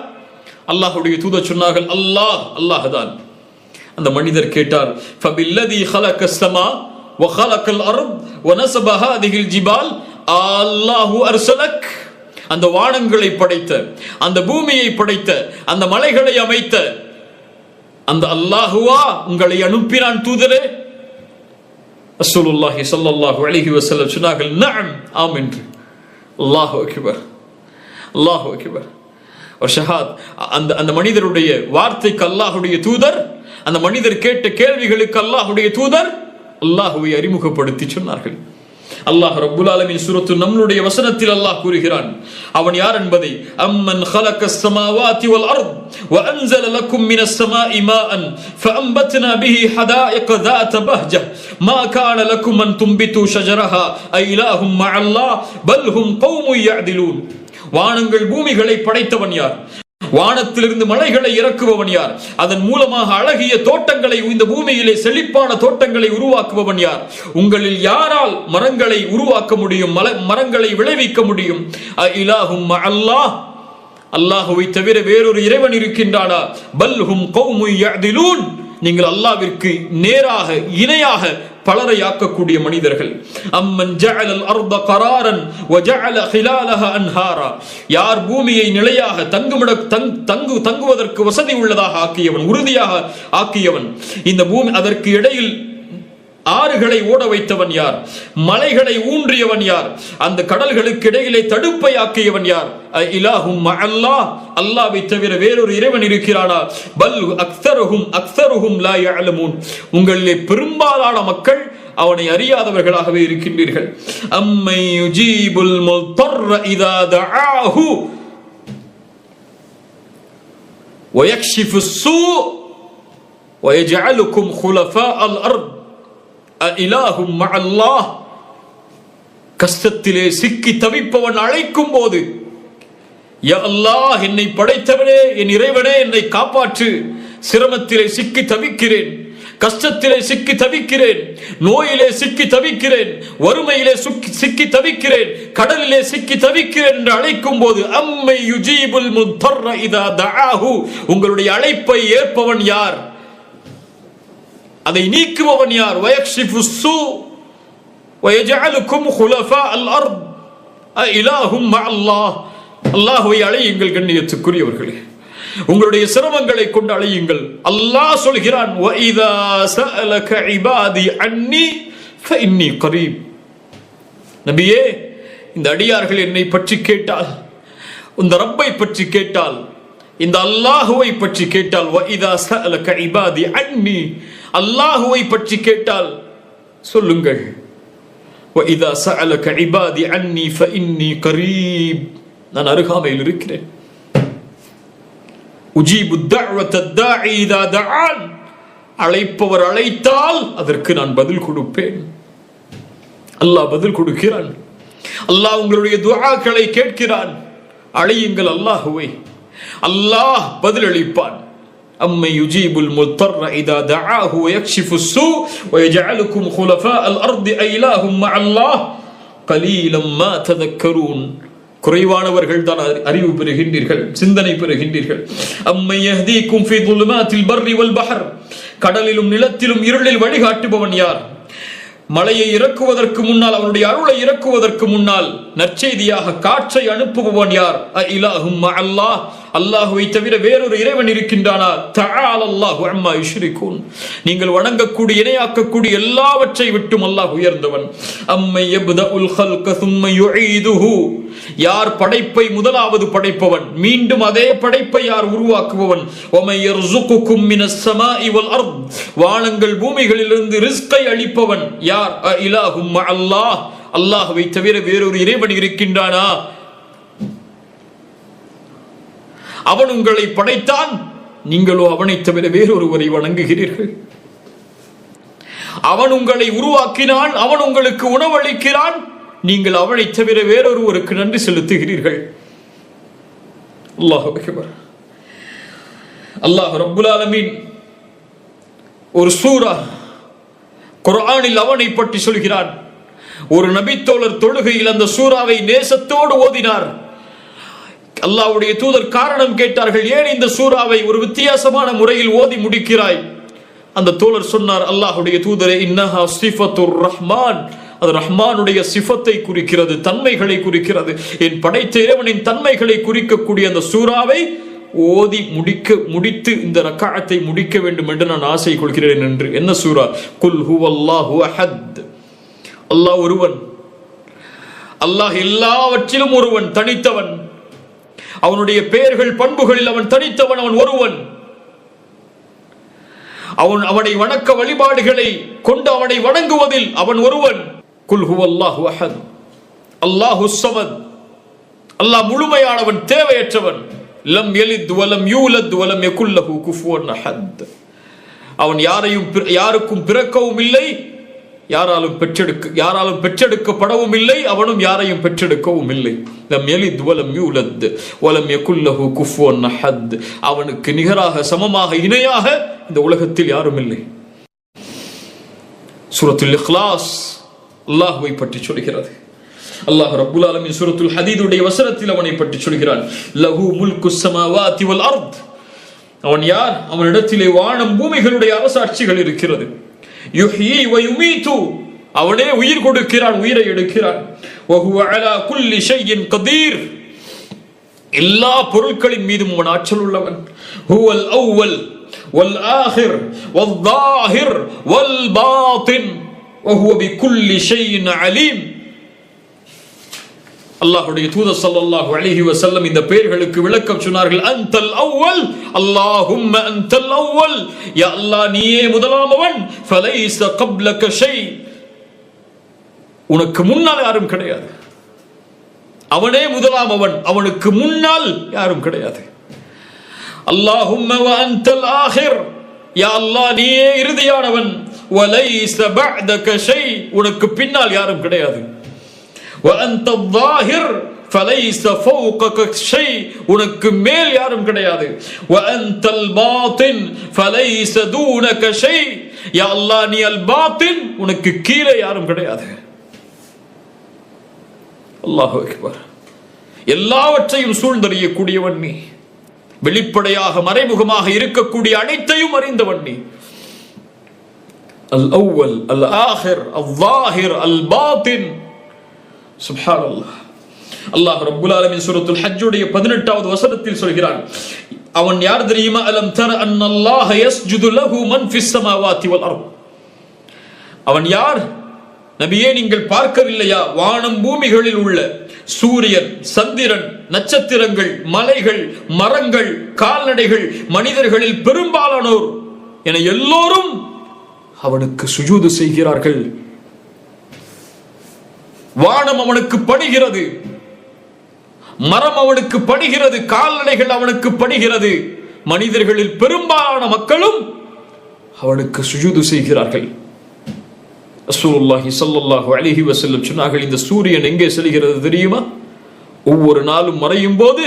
அல்லாஹ்வுடைய தூதர் சொன்னார்கள், அல்லாஹ் தான். அந்த மனிதர் கேட்டார், ஃபபில்லதி ஹலகஸ் ஸமா வ ஹலகல் அர்த் வ நஸப ஹாதிஹில் ஜிபால் அல்லாஹு அர்ஸலக், அந்த வானங்களை படைத்த, அந்த பூமியை படைத்த, அந்த மலைகளை அமைத்த அந்த அல்லாஹுவா உங்களை அனுப்பினான் தூதரே? ரசூலுல்லாஹி ஸல்லல்லாஹு அலைஹி வஸல்லம் சொன்னார்கள், நஅம், ஆம் என்று. அல்லாஹு அக்பர், அல்லாஹு அக்பர். ஷஹாத். அந்த மனிதருடைய வார்த்தைக்கு அல்லாஹ்வுடைய தூதர், அந்த மனிதர் கேட்ட கேள்விகளுக்கு அல்லாஹ்வுடைய தூதர் அல்லாஹ்வை அறிமுகப்படுத்தி சொன்னார்கள். அல்லாஹ் ரப்புல் ஆலமீன் சூரத்து நம்லுடைய வசனத்தில் அல்லாஹ் கூறுகிறான், அவன் யார் என்பதை. அம்மன் ஹலகஸ் ஸமாவாதி வல் அர்த் வ அன்ஸல லக்கும் மினஸ் ஸமாஇ மாஅன் ஃபஅம்பத்னா பிஹி ஹதாயிக ذات பஹ்ஜஹ மா கான லக்கும் அன் தும்பிது ஷஜரஹா ஐலாஹும் மஅல்லாஹ் பல் ஹும் கௌமுன் யஅதிலூன். வானங்கள் பூமிகளை படைத்தவன் யார்? வானத்திலிருந்து மலைகளை இறக்குபவன் யார்? அதன் மூலமாக அழகிய தோட்டங்களை, இந்த பூமியிலே செழிப்பான தோட்டங்களை உருவாக்குபவன் யார்? உங்களில் யாரால் மரங்களை உருவாக்க முடியும், மரங்களை விளைவிக்க முடியும்? இலாஹும் அல்லாஹ், அல்லாஹுவை தவிர வேறொரு இறைவன் இருக்கின்றானா? பல்ஹும் கௌமுன் யஅதிலூன், நீங்கள் அல்லாஹ்விற்கு நேராக இணையாக பலரை ஆக்கக்கூடிய மனிதர்கள். அம்மன் ஜஅலல் அர்த கராரன் வ ஜஅல ஹிலாலஹா அன்ஹாரா, யார் பூமியை நிலையாக தங்குவதற்கு வசதி உள்ளதாக ஆக்கியவன், உறுதியாக ஆக்கியவன், இந்த பூமி அதற்கு இடையில் ஆறுகளை ஓட வைத்தவன் யார்? மலைகளை ஊன்றியவன் யார்? அந்த கடல்களுக்கு இடையிலே தடுப்பை ஆக்கியவன் யார்? இலாஹும் அல்லாஹ், அல்லாஹ்வை தவிர வேறொரு இறைவன் இருக்கிறானா? பல் அக்ஸருஹும் லா யஅலமூன், உங்களிலே பெரும்பாலான மக்கள் அவனை அறியாதவர்களாகவே இருக்கின்றீர்கள். அம்மை யுஜீபுல் முல்தர்ர இதா தஆஹு வயக்ஷிஃபுஸ் ஸூ வயஜஅலுக்கும் குலஃபாஅல் அர்த் இலாஹும் மஅல்லாஹ். கஷ்டத்திலே சிக்கி தவிப்பவன் அழைக்கும் போது, யா அல்லாஹ், என்னை படைத்தவனே, என் இறைவனே, என்னை காப்பாற்று, சிரமத்திலே சிக்கி தவிக்கிறேன், கஷ்டத்திலே சிக்கி தவிக்கிறேன், நோயிலே சிக்கி தவிக்கிறேன், வறுமையிலே சிக்கி தவிக்கிறேன், கடலிலே சிக்கி தவிக்கிறேன் என்று அழைக்கும் போது, அம்மை யுஜீபுல் முத்தர்ர இதா தஆஹு, உங்களுடைய அழைப்பை ஏற்பவன் யார்? அதை நீக்குபவன் யார்? வயக்ஷிஃபுஸ் ஸூ வயஜஅலுக்கும் குலஃபாஅல் அர்த் இலாஹும் மஅல்லாஹ். அல்லாஹ்வை அழையுங்கள் கண்ணியத்துக்குரியவர்களே, உங்களுடைய சிரமங்களை கொண்டு அழையுங்கள். அல்லாஹ் சொல்கிறான், வஇதா சஅலக இபாதி அன்னி ஃபஇன்னி கரீப். நபியே, இந்த அடியார்கள் என்னை பற்றி கேட்டால், இந்த ரப்பை பற்றி கேட்டால், இந்த அல்லாஹுவை பற்றி கேட்டால், வஇதா சஅலக இபாதி அன்னி, அல்லாஹுவை பற்றி கேட்டால் சொல்லுங்கள், வஇதா சஅலக இபாதி அன்னி ஃபஇன்னி கரீப், நான் அருகாமையில் இருக்கிறேன். உஜீபு தஅவத தாஇ இதா தஆன், அழைப்பவர் அழைத்தால் அதற்கு நான் பதில் கொடுப்பேன். அல்லாஹ் பதில் கொடுக்கிறான். அல்லாஹ் உங்களுடைய துஆக்களை கேட்கிறான். அழையுங்கள் அல்லாஹுவை, அல்லாஹ் பதில் அளிப்பான். அம்மை யுஜீபுல் முத்தர்ர இதா தஆஹு வயக்ஷிஃபுஸ் ஸூ வயஜஅலுக்கும் குலஃபாஅல் அர்த் இலாஹும் மஅல்லாஹ் கலீலம் மா ததக்கரூன். குறைவானவர்கள் தான் அறிவு பெறுகின்றீர்கள், சிந்தனை பெறுகின்றீர்கள். அம்மை யஹ்தீக்கும் ஃபீ ظுலுமாத்தில் பர்ரி வல் பஹர், கடலிலும் நிலத்திலும் இருளில் வழிகாட்டுபவன் யார்? மலையை இறக்குவதற்கு முன்னால், அவனுடைய அருளை இறக்குவதற்கு முன்னால் நற்செய்தியாக காற்றை அனுப்புபவன் யார்? இலாஹும் மஅல்லாஹ், அல்லாஹ்வை தவிர வேறொரு இறைவன் இருக்கின்றானா? தஆல அல்லாஹு அம்மா யுஷ்ரிகூன், நீங்கள் வணங்கக்கூடிய இணையாக்கக்கூடிய எல்லாவற்றை விட்டும் அல்லாஹ் உயர்ந்தவன். அம்மை யப்தஉல் ஹல்க ثم யுஈதுஹு, யார் படைப்பை முதலாவது படைப்பவன், மீண்டும் அதே படைப்பை யார் உருவாக்குபவன்? வமை யர்ஸுகுகும் மினஸ் ஸமாஇ வல் அர்த், வானங்கள் பூமிகளிலிருந்து ரிஸ்கை அளிப்பவன் யார்? இலாஹும் மஅல்லாஹ், அல்லாஹ்வை தவிர வேறொரு இறைவன் இருக்கின்றானா? அவன் உங்களை படைத்தான், நீங்களோ அவனை தவிர வேறொருவரை வணங்குகிறீர்கள். அவன் உங்களை உருவாக்கினான், அவன் உங்களுக்கு உணவளிக்கிறான், நீங்கள் அவனை தவிர வேறொருவருக்கு நன்றி செலுத்துகிறீர்கள். அல்லாஹ் அக்பர். அல்லாஹ் ரப்புல் ஆலமீன் ஒரு சூரா குர்ஆனில் அவனை பற்றி சொல்கிறான். ஒரு நபித்தோழர் தொழுகையில் அந்த சூராவை நேசத்தோடு ஓதினார். அல்லாஹ்வுடைய தூதர் காரணம் கேட்டார்கள், ஏன் இந்த சூராவை ஒரு வித்தியாசமான முறையில் ஓதி முடிக்கிறாய்? அந்த தோழர் சொன்னார், அல்லாஹ்வுடைய தூதரே, இன்னஹா சிஃபத்துர் ரஹ்மான், அது ரஹ்மானுடைய சிஃபத்தை குறிக்கிறது, தன்மைகளை குறிக்கிறது. என் படைத்த இறைவனின் தன்மைகளை குறிக்கக்கூடிய அந்த சூராவை ஓதி முடித்து இந்த ரக்காஅத்தை முடிக்க வேண்டும் என்று நான் ஆசை கொள்கிறேன் என்று. என்ன சூரா? குல் ஹுவல்லாஹு அஹத், அல்லாஹ் ஒருவன், அல்லாஹ் எல்லாவற்றிலும் ஒருவன், தனித்தவன். அவனுடைய பெயர்கள் பண்புகளில் அவன் தனித்தவன், அவன் ஒருவன். அவனை வணக்க வழிபாடுகளை கொண்டு அவனை வணங்குவதில் அவன் ஒருவன். குல் ஹுவல்லாஹு அஹத், அல்லாஹுஸ் ஸமத், அல்லாஹ் முழுமையானவன், தேவையற்றவன். லம் யலித் வலம் யூலத் வலம் யகுல் லஹு குஃபுவன் அஹத், அவன் யாருக்கும் பிறக்கவும் இல்லை, யாராலும் பெற்றெடுக்கப்படவும் இல்லை, அவனும் யாரையும் பெற்றெடுக்கவும் இல்லை. லம் யலித் வலம் யூலத் வலம் யகுல் லஹு குஃபுவன் அஹத், அவனுக்கு நிகராக, சமமாக, இணையாக இந்த உலகத்தில் யாரும் இல்லை. சூரத்துல் இக்லாஸ் அல்லாஹ்வை பற்றி சொல்கிறது. அல்லாஹ் ரப்புல் ஆலமீன் சூரத்துல் ஹதீதுடைய வசனத்தில் அவனை பற்றி சொல்கிறான். லஹு முல்குஸ் ஸமாவாதி வல் அர்த், அவன் யார்? அவனிடத்திலே வானம் பூமிகளுடைய அரசாட்சிகள் இருக்கிறது. யுஹ்யி வ யுமீது, அவனே உயிர் கொடுக்கிறான், உயிரை எடுக்கிறான். வ ஹுவ அலா குல்லி ஷைஇன் கதீர், எல்லா பொருட்களின் மீதும் அவன் ஆற்றல் உள்ளவன். ஹுவல் அவ்வல் வல் ஆஹிர் வல் ஸாஹிர் வல் பாத்தின், وهو بكل شيء عليم. அல்லாஹ்வுடைய தூதர் ஸல்லல்லாஹு அலைஹி வஸல்லம் இந்த பெயர்களுக்கு விளக்கம் சொன்னார்கள். அன்தல் அவ்வல், அல்லாஹும்ம அன்தல் அவ்வல், யா அல்லாஹ் நீயே முதலாமவன். ஃபலைஸ கப்லக ஷை, உனக்கு முன்னால் யாரும் கிடையாது. அவனே முதலாமவன், அவனுக்கு முன்னால் யாரும் கிடையாது. அல்லாஹும்ம வ அன்தல் ஆஹிர், யா அல்லாஹ் நீயே இறுதியானவன். வலைஸ பஅதக ஷை, உனக்கு பின்னால் யாரும் கிடையாது. وأنت الظاهر فليس فوقك شيء, உனக்கு மேல் யாரும் கிடையாது. وأنت الباطن فليس دونك شيء, யா அல்லாஹ் நீ அல் பாத்தின், உனக்கு கீழே யாரும் கிடையாது. அல்லாஹு அக்பர். எல்லாவற்றையும் சூழ்ந்தறியக்கூடியவன் நீ, வெளிப்படையாக மறைமுகமாக இருக்கக்கூடிய அனைத்தையும் அறிந்தவன் நீ. அல் அவ்வல், அல் ஆஹிர், அல் ஸாஹிர், அல் பாத்தின். சுப்ஹானல்லாஹ். அல்லாஹ் ரப்பல் ஆலமீன் சூரத்துல் ஹஜ்ஜுடைய 18வது வசனத்தில் சொல்கிறான், அவன் யார் தெரியுமா? அலம் தர அன்னல்லாஹ யஸ்ஜுது லஹு மன் ஃபிஸ் ஸமாவாதி வல் அர்த். அவன் யார் நபியே, நீங்கள் பார்க்கவில்லையா? வானம் பூமிகளில் உள்ள சூரியன், சந்திரன், நட்சத்திரங்கள், மலைகள், மரங்கள், கால்நடைகள், மனிதர்களில் பெரும்பாலானோர் என எல்லோரும் அவனுக்கு சுஜூது செய்கிறார்கள். வானம் அவனுக்கு பணிகிறது, மரம் அவனுக்கு பணிகிறது, கால்நடைகள் அவனுக்கு பணிகிறது, மனிதர்களில் பெரும்பாலான மக்களும் அவனுக்கு சுஜூது செய்கிறார்கள். ரசூலுல்லாஹி ஸல்லல்லாஹு அலைஹி வஸல்லம் சொன்னார்கள், இந்த சூரியன் எங்கே செல்கிறது தெரியுமா? ஒவ்வொரு நாளும் மறையும் போது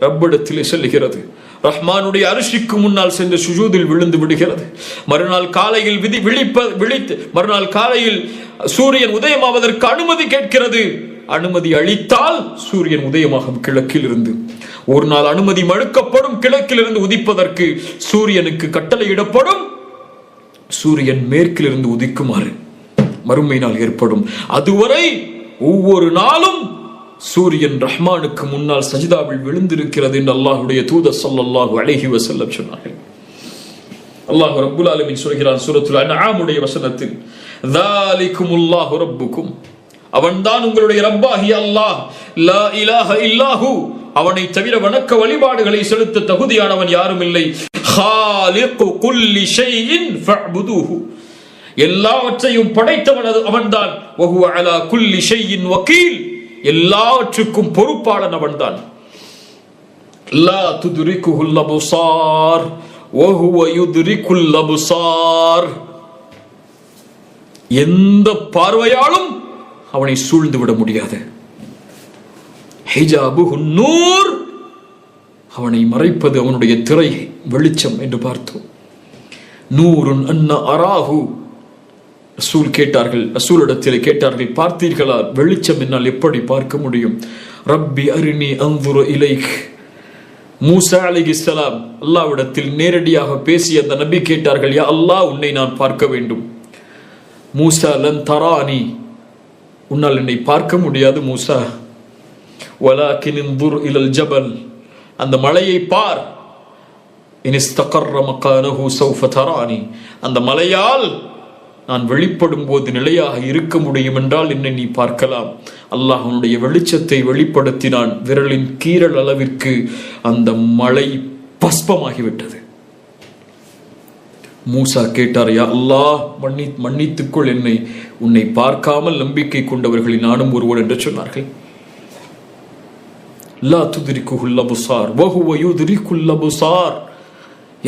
ரப்பிடத்திலே செல்கிறது. ரஹ்மானுடைய அரிசிக்கு முன்னால் சென்று சுஜூதில் விழுந்து விடுகிறது. மறுநாள் காலையில் மறுநாள் காலையில் சூரியன் உதயமாவதற்கு அனுமதி கேட்கிறது. அனுமதி அளித்தால் சூரியன் உதயமாகும் கிழக்கில் இருந்து. ஒரு நாள் அனுமதி மறுக்கப்படும், கிழக்கில் இருந்து உதிப்பதற்கு சூரியனுக்கு கட்டளையிடப்படும், சூரியன் மேற்கில் இருந்து உதிக்குமாறு மறுமை நாள் ஏற்படும். அதுவரை ஒவ்வொரு நாளும் சூரியன் ரஹ்மானுக்கு முன்னால் சஜிதாவில் விழுந்திருக்கிறது என்று அல்லாஹ்வுடைய தூதர் ஸல்லல்லாஹு அலைஹி வஸல்லம் சொன்னார்கள். அல்லாஹ் ரப்பல் ஆலமீன் சொல்கிறான் சூரத்துல் அன்ஆமுடைய வசனத்தில், ذَلِكُمُல்லாஹு ரப்புக்கும், அவன்தான் உங்களுடைய ரப்பாகிய அல்லாஹ். லா இலாஹ இல்லாஹு, அவனை தவிர வணக்க வழிபாடுகளை செலுத்த தகுதியானவன் யாரும் இல்லை. خَالِقُ كُلِّ شَيْءٍ فَاعْبُدُوهُ, எல்லாவற்றையும் படைத்தவன் அவன்தான். وَهُوَ عَلَى كُلِّ شَيْءٍ وَكِيلٌ, எல்லாவற்றுக்கும் பொறுப்பாளன் அவன்தான். லா துத்ரிகுல் அப்சார் வஹுவ யுத்ரிகுல் அப்சார், எந்த பார்வையாலும் அவனை சூழ்ந்து விட முடியாது. ஹிஜாபுஹு நூர், அவனை மறைப்பது அவனுடைய திரை, வெளிச்சம் என்று பார்த்தோம். நூருன் அன்ன அராஹு, ரசூலிடத்தில் கேட்டார்கள், பார்த்தீர்களா? வெளிச்சம் என்னால் எப்படி பார்க்க முடியும்? ரப்பி அரினி அன்துரு இலைக். மூசா அலைஹிஸ்ஸலாம் அல்லாஹ்விடத்தில் நேரடியாக பேசிய அந்த நபி கேட்டார்கள், யா அல்லாஹ், உன்னை நான் பார்க்க வேண்டும். மூசா, லன் தரானி, உன்னால் என்னை பார்க்க முடியாது மூசா. வலாகின் இன்துர் இலல் ஜபல், அந்த மலையை பார். இன் இஸ்தகர்ர மகானஹு சௌஃப தரானி, அந்த மலையால் நான் வெளிப்படும் போது நிலையாக இருக்க முடியும் என்றால் என்னை நீ பார்க்கலாம். அல்லாஹ் அவனுடைய வெளிச்சத்தை வெளிப்படுத்தினான். விரலின் கீரல் அளவிற்கு அந்த மலை பஸ்பமாகிவிட்டது. மூசா கேட்டார், யா அல்லாஹ், மன்னித்துக்கொள் என்னை, உன்னை பார்க்காமல் நம்பிக்கை கொண்டவர்களில் நானும் ஒருவன் என்று சொன்னார்கள். லா துத்ரிகுல் அப்சார் வஹுவ யுத்ரிகுல் அப்சார்,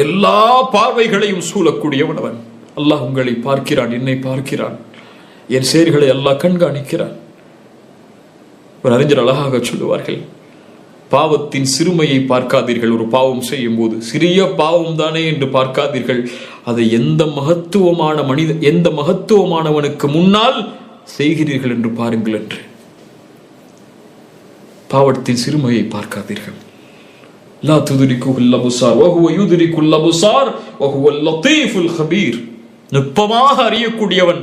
எல்லா பார்வைகளையும் சூழக்கூடியவன் அவன். அல்லாஹ் உங்களை பார்க்கிறான், என்னை பார்க்கிறான், என் செயல்களை அல்லாஹ் கண்காணிக்கிறான். ஒரு அறிஞர் அழகாக சொல்லுவார்கள், பாவத்தின் சிறுமையை பார்க்காதீர்கள். ஒரு பாவம் செய்யும் போது சிறிய பாவம் தானே என்று பார்க்காதீர்கள். அதை எந்த மகத்துவமானவனுக்கு முன்னால் செய்கிறீர்கள் என்று பாருங்கள் என்று. பாவத்தின் சிறுமையை பார்க்காதீர்கள். லா துத்ரிகுல் அப்சார் வஹுவ யுத்ரிகுல் அப்சார் வஹுவல் லத்தீஃபுல் கபீர், நுட்பமாக அறியக்கூடியவன்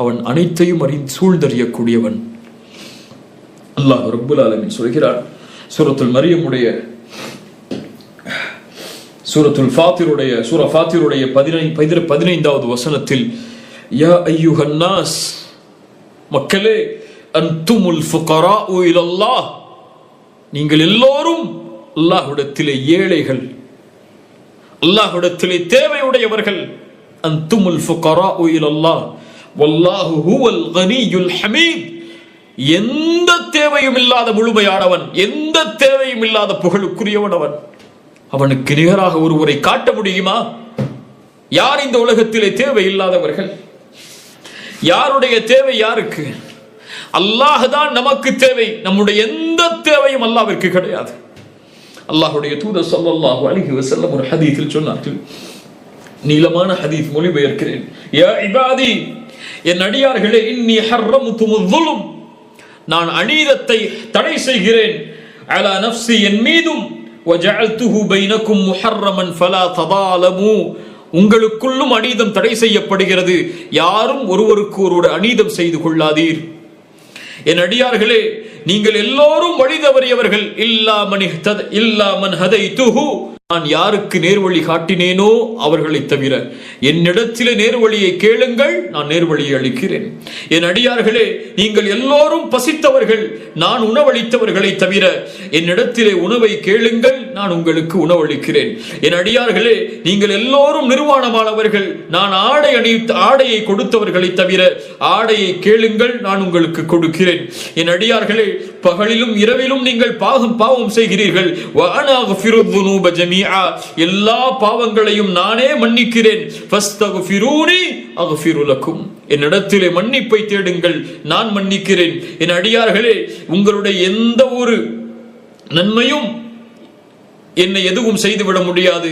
அவன், அனைத்தையும் சூழ்ந்தறியக்கூடியவன். அல்லாஹ் ரப்பல் ஆலமீன் சொல்கிறார் சூரத்துல் மரியமுடைய சூரா ஃபாத்திருடைய 15வது வசனத்தில், யா அய்யுஹன் நாஸ், மக்களே, அன்துமுல் ஃபுகராஉ இலல்லாஹ், நீங்கள் எல்லோரும் அல்லாஹ்விடத்திலே ஏழைகள், அல்லாஹ்விடத்திலே தேவையுடையவர்கள். அன்துமுல் ஃபுகராஉ இலல்லாஹ் வல்லாஹு ஹுவல் கனியுல் ஹமீத். எந்த தேவையும் இல்லாத முழுமையானவன், எந்த தேவையும் இல்லாத புகழுக்குரியவன் அவன். அவனுக்கு நிகராக ஒருவரை காட்ட முடியுமா? யார் இந்த உலகத்திலே தேவை இல்லாதவர்கள்? யாருடைய தேவை யாருக்கு? அல்லாஹ் தான் நமக்கு தேவை. நம்முடைய எந்த தேவையும் அல்லாஹ்விற்கு கிடையாது. அல்லாஹ்வுடைய தூதர் ஸல்லல்லாஹு அலைஹி வஸல்லம் ஒரு ஹதீஸில் சொன்னார்கள், நீளமான ஹதீஸ், மொழிபெயர்க்கிறேன். யா இபாதி, என் அடியார்களே, இன்னி ஹர்ரம்துமுல் ஸுல்ம், நான் அநீதத்தை தடை செய்கிறேன், அலா நஃப்ஸி, என் மீதும், வஜஅல்துஹு பைனக்கும் முஹர்ரமன் ஃபலா ததாலமு, உங்களுக்குள்ளும் அநீதம் தடை செய்யப்படுகிறது, யாரும் ஒருவருக்கு ஒருவர் அநீதம் செய்து கொள்ளாதீர். என் அடியார்களே, நீங்கள் எல்லோரும் வழி தவறியவர்கள், இல்லா மன் ஹதைதுஹு, நான் யாருக்கு நேர்வழி காட்டினேனோ அவர்களை தவிர. என்னிடத்திலே நேர்வழியை கேளுங்கள், நான் நேர்வழியை அளிக்கிறேன். என் அடியார்களே, நீங்கள் எல்லோரும் பசித்தவர்கள், நான் உணவளித்தவர்களை தவிர. என்னிடத்திலே உணவை கேளுங்கள், நான் உங்களுக்கு உணவளிக்கிறேன். என் அடியார்களே, நீங்கள் எல்லோரும் நிர்வாணமானவர்கள், நான் ஆடையை கொடுத்தவர்களை தவிர. ஆடையை கேளுங்கள், நான் உங்களுக்கு கொடுக்கிறேன். என் அடியார்களே, பகலிலும் இரவிலும் நீங்கள் பாவம் செய்கிறீர்கள். வஅனா அக்ஃபிருத் துனூப ஜமீஆ, எல்லா பாவங்களையும் நானே மன்னிக்கிறேன். ஃபஸ்தக்ஃபிரூனி அக்ஃபிரு லக்கும், என்னிடத்திலே மன்னிப்பை தேடுங்கள், நான் மன்னிக்கிறேன். என் அடியார்களே, உங்களுடைய எந்த ஒரு நன்மையும் என்னை எதுவும் செய்துவிட முடியாது,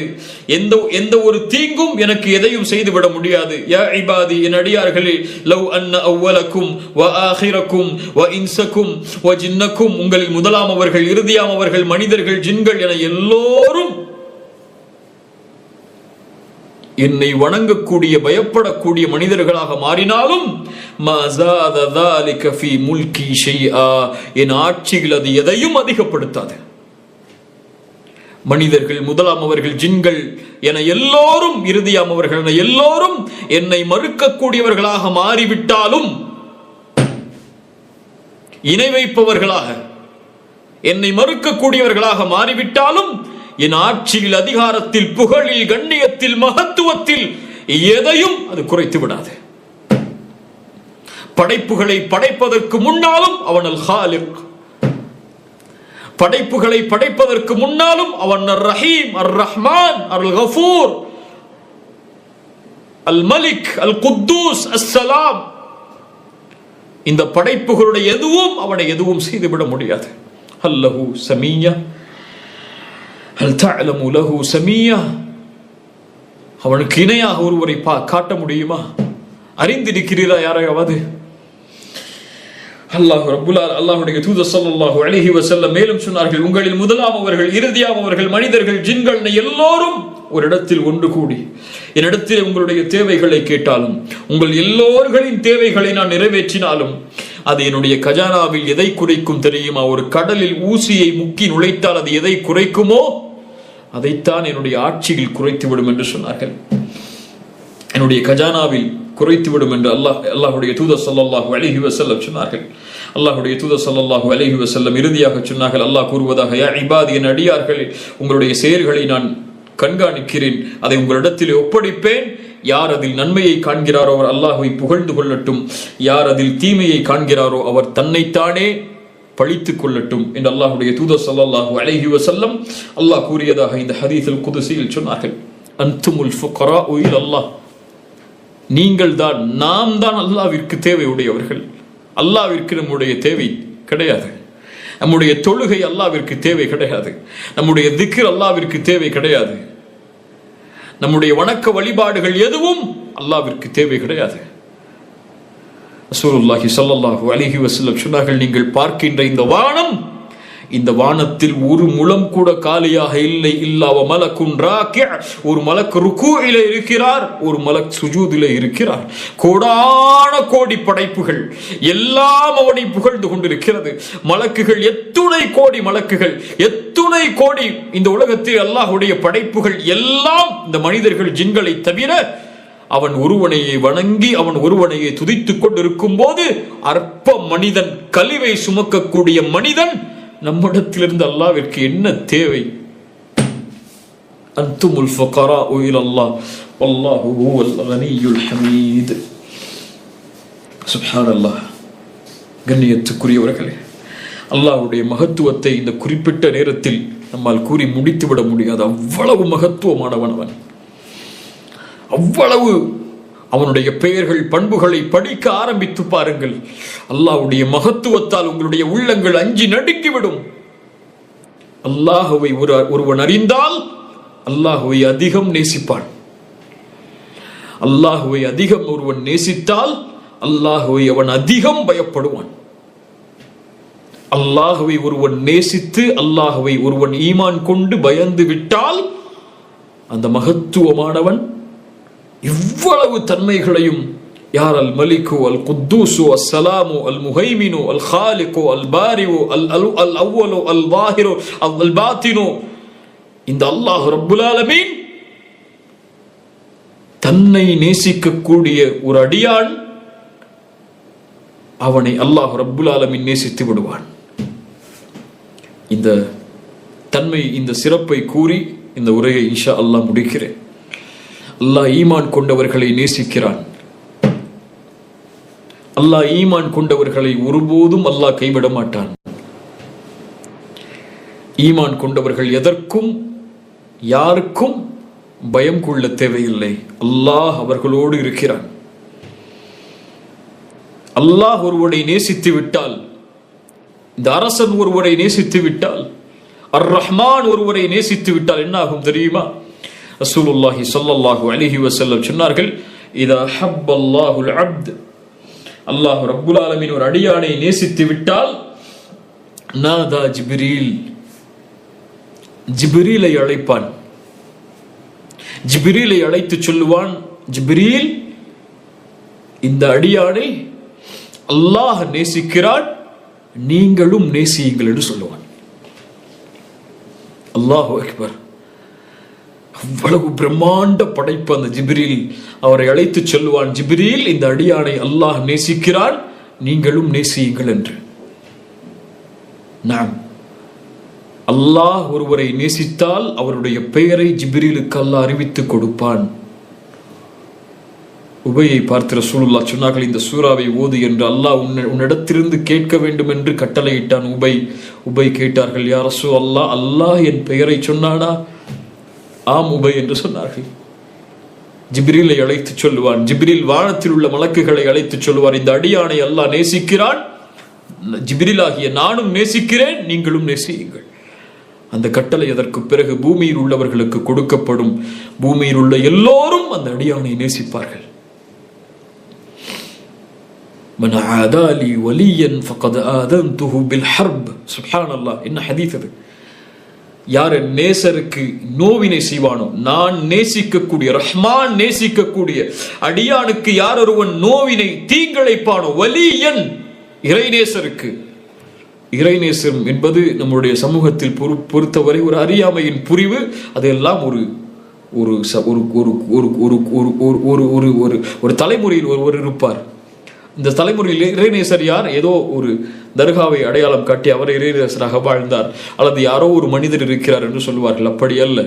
எந்த ஒரு தீங்கும் எனக்கு எதையும் செய்துவிட முடியாது. யா இபாதி, என் அடியார்களே, லவ் அன்ன அவ்வலக்கும் வ ஆகிரக்கும் வ இன்சக்கும் வ ஜின்னக்கும், உங்களில் முதலாமவர்கள், இறுதியாமவர்கள், மனிதர்கள், ஜின்கள் என எல்லோரும் என்னை வணங்கக்கூடிய, பயப்படக்கூடிய மனிதர்களாக மாறினாலும், என் ஆட்சியில் அது எதையும் அதிகப்படுத்தாது. மனிதர்கள், முதலாமவர்கள், ஜின்கள் என எல்லோரும், இறுதியாமவர்கள் என எல்லோரும் என்னை மறுக்கக்கூடியவர்களாக மாறிவிட்டாலும், இணை வைப்பவர்களாக, என்னை மறுக்கக்கூடியவர்களாக மாறிவிட்டாலும், என் ஆட்சியில், அதிகாரத்தில், புகழில், கண்ணியத்தில், மகத்துவத்தில் எதையும் அது குறைத்து விடாது. படைப்புகளை படைப்பதற்கு முன்னாலும் அவன் அல் காலிக், படைப்புகளை படைப்பதற்கு முன்னாலும் அவன் அர் ரஹீம், அர் ரஹ்மான், அல் கஃபூர், அல் மலிக், அல் குத்தூஸ், அஸ்ஸலாம். இந்த படைப்புகளுடைய எதுவும் அவனை எதுவும் செய்துவிட முடியாது. அல்லஹு சமீயா, ஹல் தஅலமு லஹு சமீயா, அவனுக்கு இணையாக ஒருவரை காட்ட முடியுமா? அறிந்திருக்கிறீரா யாரையாவது? அல்லாஹ்வுடைய தூதர் ஸல்லல்லாஹு அலைஹி வஸல்லம் மேலும் சொன்னார்கள், உங்களில் முதலாமவர்கள், இறுதியாமவர்கள், மனிதர்கள், ஜின்கள் எல்லோரும் ஒரு இடத்தில் ஒன்று கூடி என்னிடத்தில் உங்களுடைய தேவைகளை கேட்டாலும், உங்கள் எல்லோர்களின் தேவைகளை நான் நிறைவேற்றினாலும், அது என்னுடைய கஜானாவில் எதை குறைக்கும் தெரியுமா? ஒரு கடலில் ஊசியை முக்கி நுழைத்தால் அது எதை குறைக்குமோ அதைத்தான் என்னுடைய ஆட்சியில் குறைத்துவிடும் என்று சொன்னார்கள். என்னுடைய கஜானாவில் குறைத்துவிடும் என்று அல்லாஹ்வுடைய தூதர் ஸல்லல்லாஹு அலைஹி வஸல்லம் சொன்னார்கள். அல்லாஹ்வுடைய தூதர் ஸல்லல்லாஹு அலைஹி வஸல்லம் இறுதியாக சொன்னார்கள், அல்லாஹ் கூறுவதாக, யா இபாதி, என் அடியார்களே, உங்களுடைய செயல்களை நான் கண்காணிக்கிறேன், அதை உங்களிடத்தில் ஒப்படைப்பேன். யார் அதில் நன்மையை காண்கிறாரோ அவர் அல்லாஹ்வை புகழ்ந்து கொள்ளட்டும், யார் அதில் தீமையை காண்கிறாரோ அவர் தன்னைத்தானே பழித்துக் கொள்ளட்டும் என்று அல்லாஹ்வுடைய தூதர் ஸல்லல்லாஹு அலைஹி வஸல்லம் அல்லாஹ் கூறியதாக இந்த ஹதீஸுல் குதுஸியில் சொன்னார்கள். அன்துமுல் ஃபுகராஉ இலல்லாஹ், நீங்கள் தான், நாம் தான் அல்லாஹ்விற்கு தேவையுடையவர்கள். அல்லாஹ்விற்கு நம்முடைய தேவை கிடையாது. நம்முடைய தொழுகை அல்லாஹ்விற்கு தேவை கிடையாது. நம்முடைய திக்ர் அல்லாஹ்விற்கு தேவை கிடையாது. நம்முடைய வணக்க வழிபாடுகள் எதுவும் அல்லாஹ்விற்கு தேவை கிடையாது. ரசூலுல்லாஹி ஸல்லல்லாஹு அலைஹி வஸல்லம் சொன்னார்கள், நீங்கள் பார்க்கின்ற இந்த வானம், இந்த வானத்தில் ஒரு முழம் கூட காலியாக இல்லை. இல்லாவ மலக்குன் ராக்கி, ஒரு மலக் ருக்கூஇலே இருக்கிறார், ஒரு மலக் சுஜூதிலே இருக்கிறார். கோடான கோடி படைப்புகள் எல்லாம் அவனை புகழ்ந்து கொண்டிருக்கிறது. மலக்குகள் எத்துணை கோடி மலக்குகள், எத்துணை கோடி இந்த உலகத்தில் அல்லாஹ்வுடைய படைப்புகள் எல்லாம் இந்த மனிதர்கள், ஜின்களை தவிர அவன் ஒருவனையை வணங்கி அவன் ஒருவனையை துதித்துக் கொண்டிருக்கும் போது அற்ப மனிதன், கழிவை சுமக்கக்கூடிய மனிதன், நம்மிடத்திலிருந்து அல்லாஹ்விற்கு என்ன தேவை? அன்துமுல் ஃபுகராஉ இலல்லாஹ் வல்லாஹு ஹுவல் கனியுல் ஹமீத். சுப்ஹானல்லாஹ். கண்ணியத்துக்குரியவர்களே, அல்லாஹ்வுடைய மகத்துவத்தை இந்த குறிப்பிட்ட நேரத்தில் நம்மால் கூறி முடித்துவிட முடியாது. அவ்வளவு மகத்துவமானவன் அவன். அவ்வளவு அவனுடைய பெயர்கள், பண்புகளை படிக்க ஆரம்பித்து பாருங்கள். அல்லாஹ்வுடைய மகத்துவத்தால் உங்களுடைய உள்ளங்கள் அஞ்சி நடுங்கிவிடும். அல்லாஹ்வை ஒருவன் அறிந்தால் அல்லாஹ்வை அதிகம் நேசிப்பான். அல்லாஹ்வை அதிகம் ஒருவன் நேசித்தால் அல்லாஹ்வை அவன் அதிகம் பயப்படுவான். அல்லாஹ்வை ஒருவன் நேசித்து அல்லாஹ்வை ஒருவன் ஈமான் கொண்டு பயந்து விட்டால் அந்த மகத்துவமானவன் இவ்வளவு தன்மைகளையும், யார் அல் மலிகு அல் குத்தூசு அல் சலாமு அல் முஹைமினு அல் ஹாலிகு அல் பாரிவு அல் அவ்வலு அல் வாஹிரு அல் பாத்தினு, இந்த அல்லாஹ் ரப்புல் ஆலமீன் தன்னை நேசிக்கக்கூடிய ஒரு அடியான், அவனை அல்லாஹ் ரப்புல் ஆலமீன் நேசித்து விடுவான். இந்த தன்மை, இந்த சிறப்பை கூறி இந்த உரையை இன்ஷா அல்லாஹ் முடிக்கிறேன். அல்லாஹ் ஈமான் கொண்டவர்களை நேசிக்கிறான். அல்லாஹ் ஈமான் கொண்டவர்களை ஒருபோதும் அல்லாஹ் கைவிட மாட்டான். ஈமான் கொண்டவர்கள் எதற்கும் யாருக்கும் பயம் கொள்ள தேவையில்லை. அல்லாஹ் அவர்களோடு இருக்கிறான். அல்லாஹ் ஒருவரை நேசித்து விட்டால், இந்த அரசன் ஒருவரை நேசித்து விட்டால், அர் ரஹ்மான் ஒருவரை நேசித்து விட்டால் என்ன ஆகும் தெரியுமா? ரசூலுல்லாஹி ஸல்லல்லாஹு அலைஹி வஸல்லம் சொன்னார்கள், இதா ஹப்பல்லாஹுல் அப்த், அல்லாஹ் ரப்புல் ஆலமீன் ஒரு அடியானை நேசித்து விட்டால், நாதா ஜிப்ரீல், ஜிப்ரீலை அழைப்பான். ஜிப்ரீலை அழைத்து சொல்லுவான், ஜிப்ரீல், இந்த அடியானை அல்லாஹ் நேசிக்கிறான், நீங்களும் நேசியுங்கள் என்று சொல்லுவான். அல்லாஹு அக்பர். அவ்வளவு பிரம்மாண்ட படைப்பு அந்த ஜிப்ரீல். அவரை அழைத்து சொல்லுவான், ஜிப்ரீல், இந்த அடியானை அல்லாஹ் நேசிக்கிறான், நீங்களும் நேசியுங்கள் என்று. நாம் அல்லாஹ் ஒருவரை நேசித்தால் அவருடைய பெயரை ஜிப்ரீலுக்கு அல்லாஹ் அறிவித்துக் கொடுப்பான். உபையை பார்த்து ரசூலுல்லாஹ் சொன்னார்கள், இந்த சூராவை ஓது என்று அல்லாஹ் உன்னிடத்திலிருந்து கேட்க வேண்டும் என்று கட்டளையிட்டான். உபை கேட்டார்கள், யா ரசூலல்லாஹ், அல்லாஹ் என் பெயரை சொன்னானா? ஆம் உபை என்று சொன்னார்கள். ஜிப்ரீலை அழைத்து சொல்லுவான். ஜிப்ரீல் வானத்தில் உள்ள மலக்குகளை அழைத்து சொல்லுவார், இந்த அடியானை அல்லாஹ் நேசிக்கிறான், ஜிப்ரீல் ஆகிய நானும் நேசிக்கிறேன், நீங்களும் நேசியுங்கள். அந்த கட்டளை அதற்கு பிறகு பூமியில் உள்ளவர்களுக்கு கொடுக்கப்படும். பூமியில் உள்ள எல்லோரும் அந்த அடியானை நேசிப்பார்கள். من عادى لي وليا فقد آذنته بالحرب. சுப்ஹானல்லாஹ். என்ன ஹதீஸ் அது! யார் நேசருக்கு நோவினை செய்வானோ, நான் நேசிக்கக்கூடிய, ரஹ்மான் நேசிக்கக்கூடிய அடியானுக்கு யார் ஒருவன் நோவினை தீங்கிழைப்பானோ, வலியன், இறைநேசருக்கு. இறைநேசம் என்பது நம்முடைய சமூகத்தில் பொறுத்தவரை ஒரு அறியாமையின் புரிவு. அதெல்லாம் ஒரு தலைமுறையில் ஒருவர் இருப்பார். இந்த தலைமுறையில் இறைநேசர் யார்? ஏதோ ஒரு தர்காவை அடையாளம் காட்டி அவர் இறைநேசராக வாழ்ந்தார், அல்லது யாரோ ஒரு மனிதர் இருக்கிறார் என்று சொல்லுவார்கள். அப்படி அல்ல.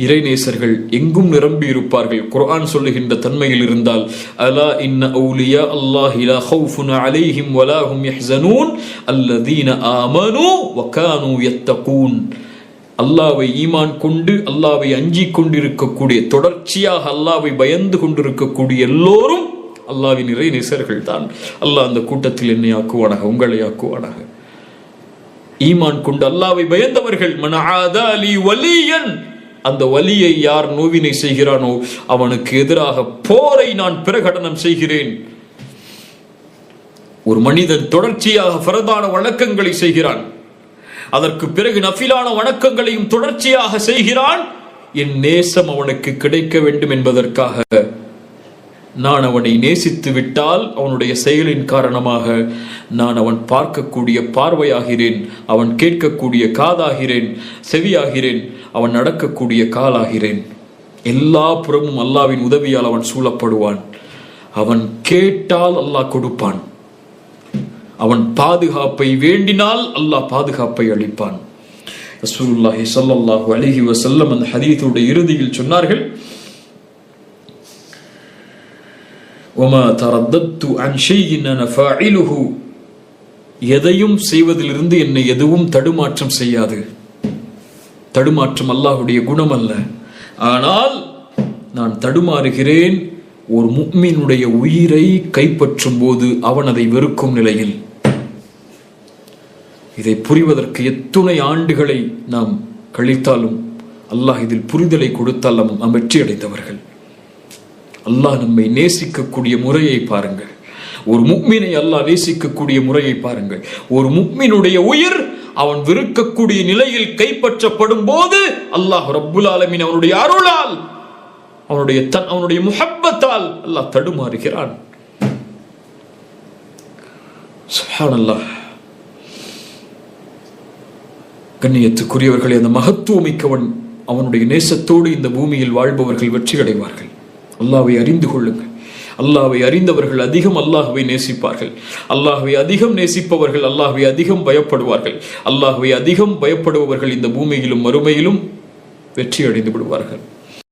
இறைநேசர்கள் எங்கும் நிரம்பி இருப்பார்கள். குர்ஆன் சொல்லுகின்ற தன்மையில் இருந்தால், அலா இன்ன அவுலியா அல்லாஹி லா ஹவுஃபுன் அலைஹிம் வலா ஹும் யஹ்ஸனூன் அல்லதீன ஆமனூ வகானூ யத்தகூன். அல்லாஹ்வை ஈமான் கொண்டு அல்லாஹ்வை அஞ்சி கொண்டிருக்கக்கூடிய, தொடர்ச்சியாக அல்லாஹ்வை பயந்து கொண்டிருக்கக்கூடிய எல்லோரும் அல்லாஹ்வின் இறைநேசர்கள் தான். அல்லாஹ் அந்த கூட்டத்தில் என்னை ஆக்குவானாக, உங்களை ஆக்குவானாக. ஈமான் கொண்டு அல்லாஹ்வை பயந்தவர்கள். மன் ஆதா லி வலியன், அந்த வலியை யார் நோவினை செய்கிறானோ அவனுக்கு எதிராக போரை நான் பிரகடனம் செய்கிறேன். ஒரு மனிதன் தொடர்ச்சியாக ஃபரதான வணக்கங்களை செய்கிறான், அதற்கு பிறகு நஃபிலான வணக்கங்களையும் தொடர்ச்சியாக செய்கிறான், என் நேசம் அவனுக்கு கிடைக்க வேண்டும் என்பதற்காக நான் அவனை நேசித்து விட்டால் அவனுடைய செயலின் காரணமாக நான் அவன் பார்க்கக்கூடிய பார்வையாகிறேன், அவன் கேட்கக்கூடிய காதாகிறேன், செவியாகிறேன், அவன் நடக்கக்கூடிய காலாகிறேன். எல்லா புறமும் அல்லாஹ்வின் உதவியால் அவன் சூழப்படுவான். அவன் கேட்டால் அல்லாஹ் கொடுப்பான். அவன் பாதுகாப்பை வேண்டினால் அல்லாஹ் பாதுகாப்பை அளிப்பான். ரசூலுல்லாஹி ஸல்லல்லாஹு அலைஹி வஸல்லம் அந்த ஹதீஸுடைய இறுதியில் சொன்னார்கள், வமா தரத்தத்து அன் ஷைஇன் அன ஃபாயிலுஹு, எதையும் செய்வதிலிருந்து என்னை எதுவும் தடுமாற்றம் செய்யாது. தடுமாற்றம் அல்லாஹ்வுடைய குணம் அல்ல. ஆனால் நான் தடுமாறுகிறேன் ஒரு முஃமினுடைய உயிரை கைப்பற்றும் போது அவன் அதை வெறுக்கும் நிலையில். இதை புரிவதற்கு எத்துணை ஆண்டுகளை நாம் கழித்தாலும் அல்லாஹ் இதில் புரிதலை கொடுத்தால் நாம் வெற்றி அடைந்தவர்கள். அல்லாஹ் நம்மை நேசிக்கக்கூடிய முறையை பாருங்கள். ஒரு முஃமினை அல்லாஹ் நேசிக்கக்கூடிய முறையை பாருங்கள். ஒரு முஃமினுடைய உயிர் அவன் வெறுக்கக்கூடிய நிலையில் கைப்பற்றப்படும் போது அல்லாஹ் ரப்புல் ஆலமீன் அவனுடைய அருளால், அவனுடைய முஹப்பத்தால் அல்லாஹ் தடுமாறுகிறான். சுப்ஹானல்லாஹ். கண்ணியத்துக்குரியவர்களே, அந்த மகத்துவமிக்கவன் அவனுடைய நேசத்தோடு இந்த பூமியில் வாழ்பவர்கள் வெற்றி அடைவார்கள். அல்லாஹ்வை அறிந்து கொள்ளுங்கள். அல்லாஹ்வை அறிந்தவர்கள் அதிகம் அல்லாஹ்வை நேசிப்பார்கள். அல்லாஹ்வை அதிகம் நேசிப்பவர்கள் அல்லாஹ்வை அதிகம் பயப்படுவார்கள். அல்லாஹ்வை அதிகம் பயப்படுபவர்கள் இந்த பூமியிலும் மறுமையிலும் வெற்றி அடைந்து விடுவார்கள்.